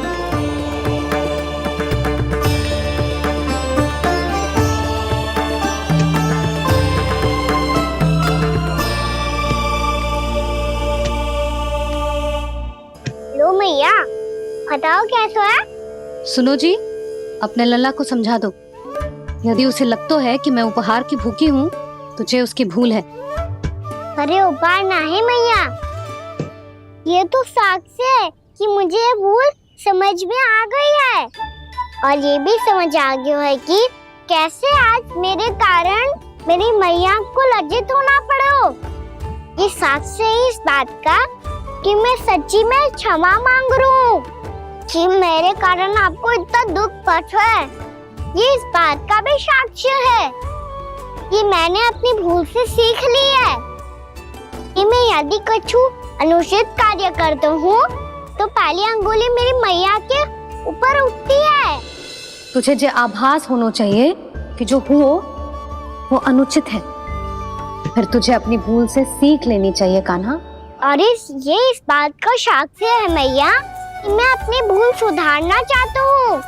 लो मैया, बताओ कैसा है? सुनो जी, अपने लल्ला को समझा दो। यदि उसे लगता है कि मैं उपहार की भूखी हूँ, तो ये उसकी भूल है। अरे उपहार ना है मैया, ये तो साक्ष्य है कि मुझे ये भूल समझ में आ गई है और ये भी समझ आ गया है कि कैसे आज मेरे कारण मेरी मैया को लज्जित होना पड़ो। ये साक्ष्य है इस बात का कि मैं सच्ची में क्षमा मांग रहा हूँ कि मेरे कारण आपको इतना दुख पहुंचा है। ये इस बात का भी साक्ष्य है कि मैंने अपनी भूल से सीख ली है कि मैं यदि कुछ अनुचित कार्य करता हूँ तो पहली अंगुली मेरी मैया के ऊपर उठती है। तुझे जो आभास होना चाहिए कि जो हुआ वो अनुचित है, फिर तुझे अपनी भूल से सीख लेनी चाहिए कान्हा। और ये इस बात का साक्ष्य है मैया कि मैं अपनी भूल सुधारना चाहता हूँ।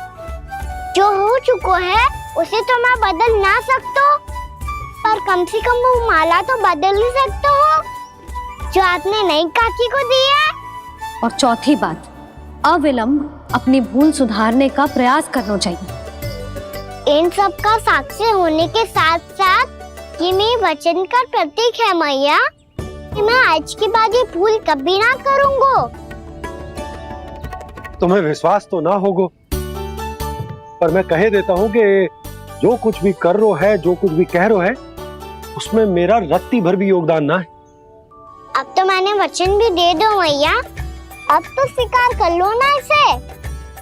जो हो चुका है उसे तो मैं बदल ना सकता, पर कम से कम वो माला तो बदल ही सकता हूँ जो आपने नई काकी को दी है। और चौथी बात, अविलंब अपनी भूल सुधारने का प्रयास करना चाहिए। इन सब का साक्षी होने के साथ साथ ये मेरे वचन का प्रतीक है मैया कि मैं आज के बाद ये भूल कभी ना करूँगा। तुम्हें विश्वास तो ना होगा, पर मैं कह देता हूँ कि जो कुछ भी कर रो है, जो कुछ भी कह रो है, उसमें मेरा रत्ती भर भी योगदान ना है। अब तो मैंने वचन भी दे दो मैया, अब तो स्वीकार कर लो ना इसे।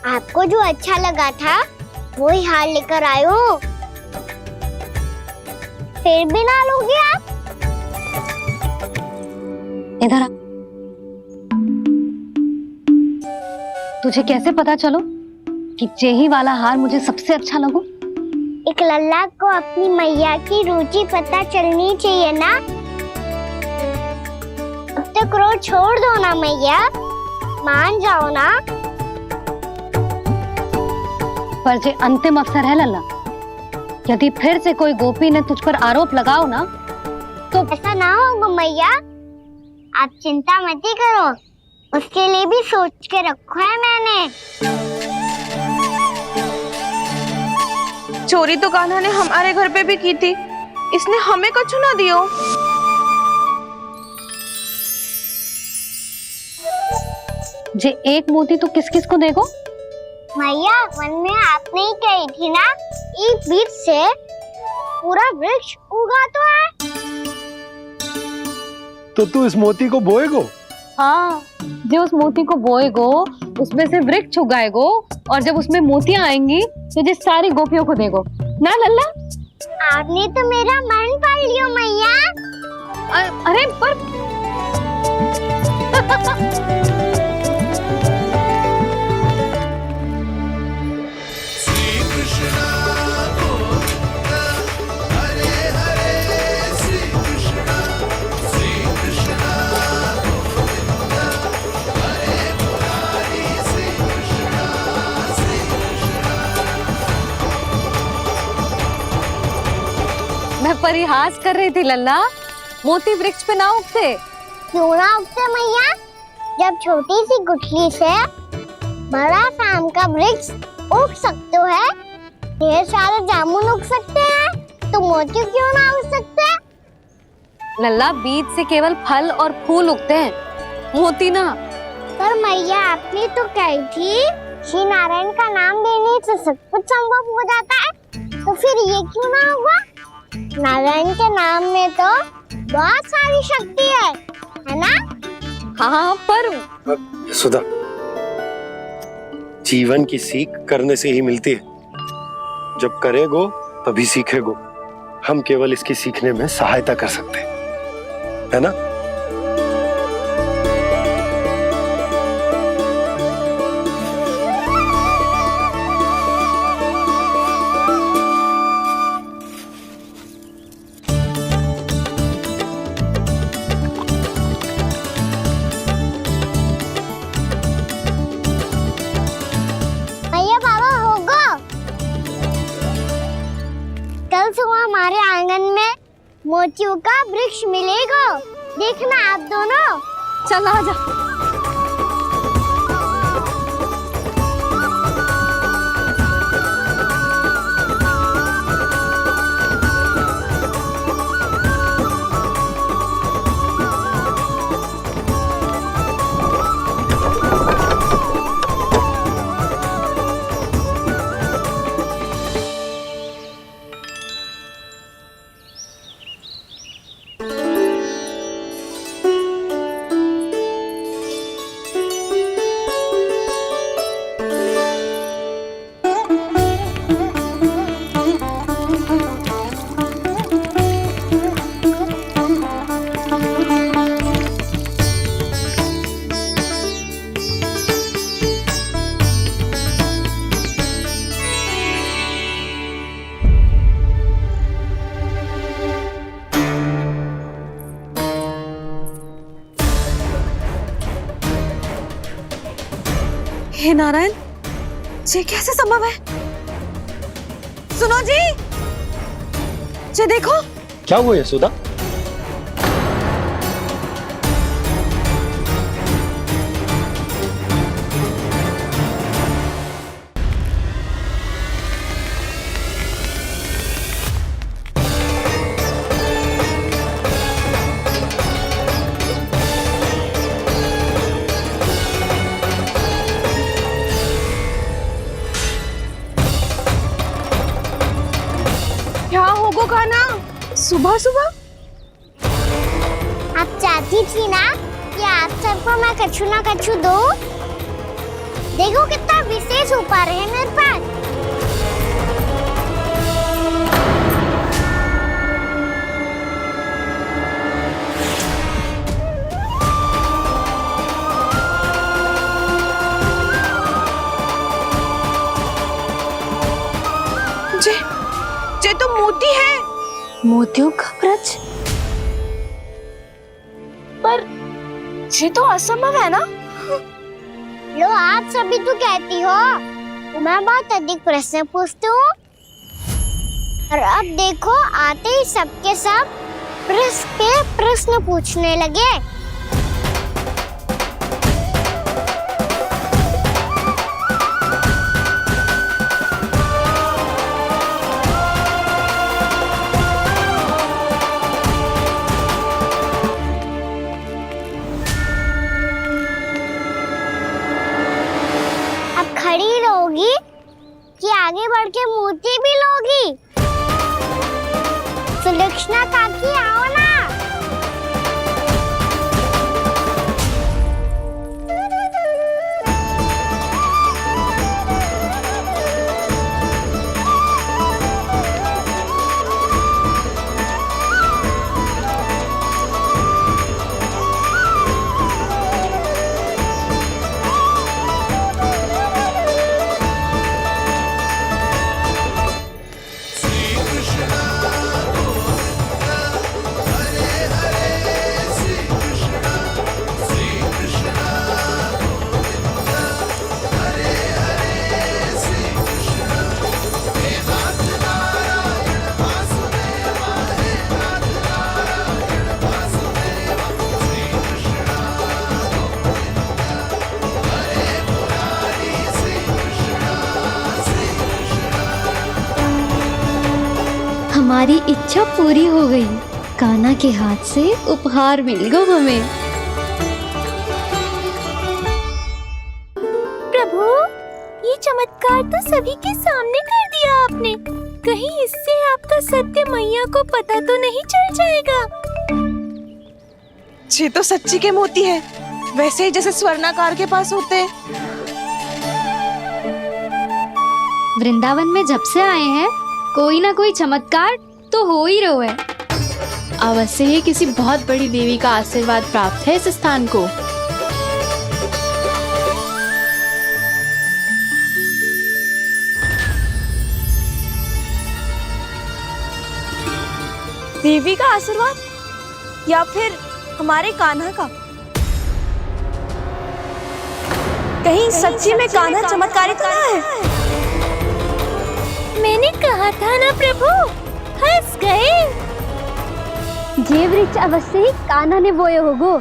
आपको जो अच्छा लगा था वो ही हार लेकर आयो, फिर भी ना लोगे आप। इधर आ। तुझे कैसे पता चलो कि जेही वाला हार मुझे सबसे अच्छा लगो? एक लल्ला को अपनी मैया की रुचि पता चलनी चाहिए ना। अब तो क्रोध छोड़ दो ना मैया, मान जाओ ना। पर जे अंतिम अवसर है लल्ला, यदि फिर से कोई गोपी ने तुझ पर आरोप लगाओ ना तो ऐसा ना होगा मैया, आप चिंता मत ही करो, उसके लिए भी सोच के रखा है मैंने। चोरी तो कान्हा ने हमारे घर पे भी की थी, इसने हमें कुछ ना दियो। जे एक मोती तो किस किस को देगो? मैया मन में आपने ही कही थी ना, एक बीज से पूरा वृक्ष उगा तो है। तो तू इस मोती को बोएगो? हाँ, जो उस मोती को बोएगो उसमें से वृक्ष उगाएगो, और जब उसमें मोतियां आएंगी तो जिस सारी गोपियों को देगो ना लल्ला। आपने तो मेरा मन पढ़ लियो मैया। अरे पर मैं परिहास कर रही थी लल्ला, मोती वृक्ष पे ना उगते। क्यों ना उगते मैया? जब छोटी सी गुठली से बड़ा आम का वृक्ष उग सकते है, ढेर सारे जामुन उग सकते हैं, तो मोती क्यों ना उग सकते? लल्ला, बीज से केवल फल और फूल उगते हैं, मोती ना। पर मैया आपने तो कही थी श्री नारायण का नाम लेने से सब कुछ संभव हो जाता है, तो फिर ये क्यों ना होगा? नारायण के नाम में तो बहुत सारी शक्ति है ना? हाँ, पर सुधा, जीवन की सीख करने से ही मिलती है। जब करेगो तभी सीखेगो। हम केवल इसकी सीखने में सहायता कर सकते हैं, है ना? कल सुबह हमारे आंगन में मोतियों का वृक्ष मिलेगा, देखना आप दोनों। चल आजा। हे नारायण, ये कैसे संभव है? सुनो जी, ये देखो। क्या हुआ यशोदा? क्या होगा खाना सुबह सुबह? आप चाहती थी ना कि आप सबको मैं कछु ना कछु दूं? देखो कितना विशेष उपहार है मेरे पास। ये तो मोती है। मोतियों का ब्रज? पर ये तो असंभव है ना? लो, आप सभी तो कहती हो मैं बहुत अधिक प्रश्न पूछती हूँ, और अब देखो आते ही सबके सब प्रश्न पे प्रश्न पूछने लगे। खड़ी रहोगी कि आगे बढ़ के मूर्ति भी लोगी? सुलक्षणा काकी आओ ना। हमारी इच्छा पूरी हो गई। कान्हा के हाथ से उपहार मिल गया हमें। प्रभु, ये चमत्कार तो सभी के सामने कर दिया आपने। कहीं इससे आपका सत्य मैया को पता तो नहीं चल जाएगा? ये तो सच्ची के मोती है, वैसे ही जैसे स्वर्णाकार के पास होते हैं। वृंदावन में जब से आए हैं कोई ना कोई चमत्कार तो हो ही रहा है। अवश्य ही किसी बहुत बड़ी देवी का आशीर्वाद प्राप्त है इस स्थान को। देवी का आशीर्वाद या फिर हमारे कान्हा का? कहीं सच्ची में कान्हा चमत्कारी तो ना है? मैंने कहा था ना प्रभु, हंस गए। ये वृक्ष अवश्य ही कान्हा ने बोए होगो,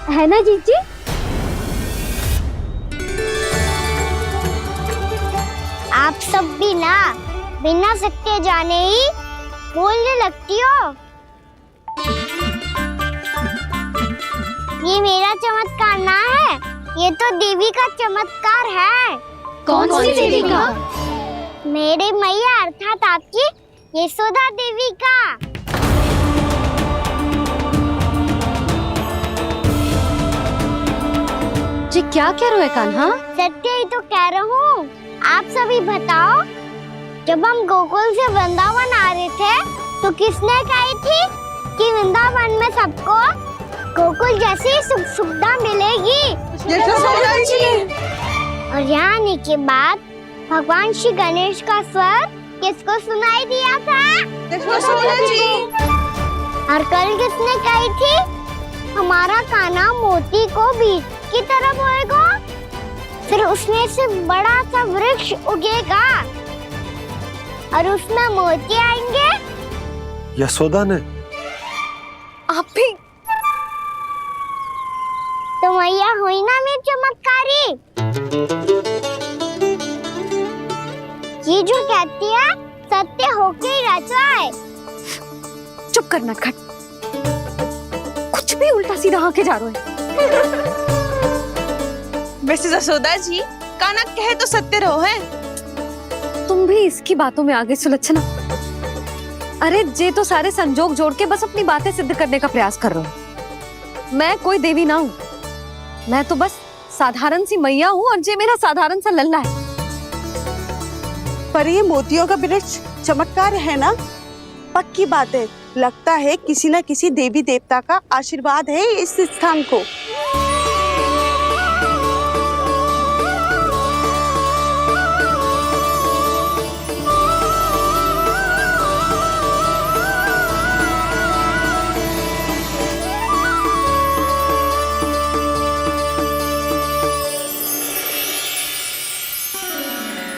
है ना जीजी? आप सब भी ना बिना सत्य जाने ही बोलने लगती हो। ये मेरा चमत्कार ना है, ये तो देवी का चमत्कार है। कौन सी देवी का? मेरे मैया अर्थात आपकी यशोदा देवी का। जी क्या कह रहे हो कान्हा? सत्य ही तो कह रहा हूँ। आप सभी बताओ, जब हम गोकुल से वृंदावन आ रहे थे तो किसने कही थी कि वृंदावन में सबको गोकुल जैसी सुख सुविधा मिलेगी? यशोदा जी। और यहाँ आने के बाद भगवान श्री गणेश का स्वर किसको सुनाई दिया था? यशोदा जी। और कल किसने कही थी हमारा कान्हा मोती को बीज की तरह बोएगा? फिर उसमें से बड़ा सा वृक्ष उगेगा और उसमें मोती आएंगे। यशोदा ने? आप भी? तो मैया हुई ना मेरी चमत्कारी। ये जो कहती है सत्य होके ही रहता है। चुप कर नटखट, कुछ भी उल्टा सीधा आके जा रहे हैं। वैसे जसोदा जी, कान्हा कहे तो सत्य रहो है। तुम भी इसकी बातों में आगे सुलझना। अरे जे तो सारे संजोग जोड़ के बस अपनी बातें सिद्ध करने का प्रयास कर रहे हो। मैं कोई देवी ना हूँ, मैं तो बस साधारण सी मैया हूँ और जे मेरा साधारण सा लल्ला है। पर ये मोतियों का वृक्ष चमत्कार है ना? पक्की बात है, लगता है किसी न किसी देवी देवता का आशीर्वाद है इस स्थान को।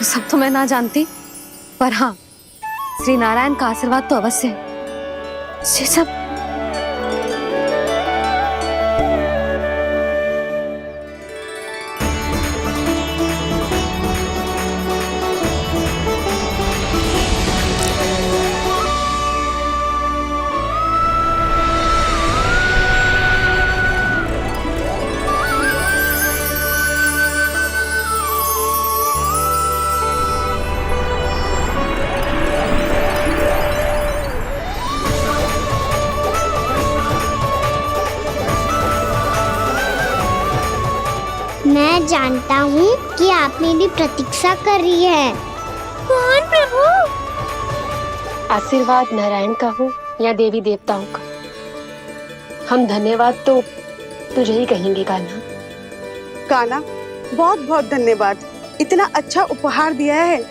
सब तो मैं ना जानती, पर हाँ, श्री नारायण का आशीर्वाद तो अवश्य है। ये सब मैं जानता हूँ कि आप मेरी प्रतीक्षा कर रही है। कौन प्रभु? आशीर्वाद नारायण का हो या देवी देवताओं का, हम धन्यवाद तो तुझे ही कहेंगे कान्हा। कान्हा, बहुत बहुत धन्यवाद, इतना अच्छा उपहार दिया है।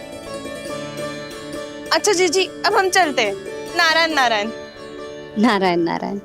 अच्छा जीजी, अब हम चलते हैं। नारायण नारायण। नारायण नारायण।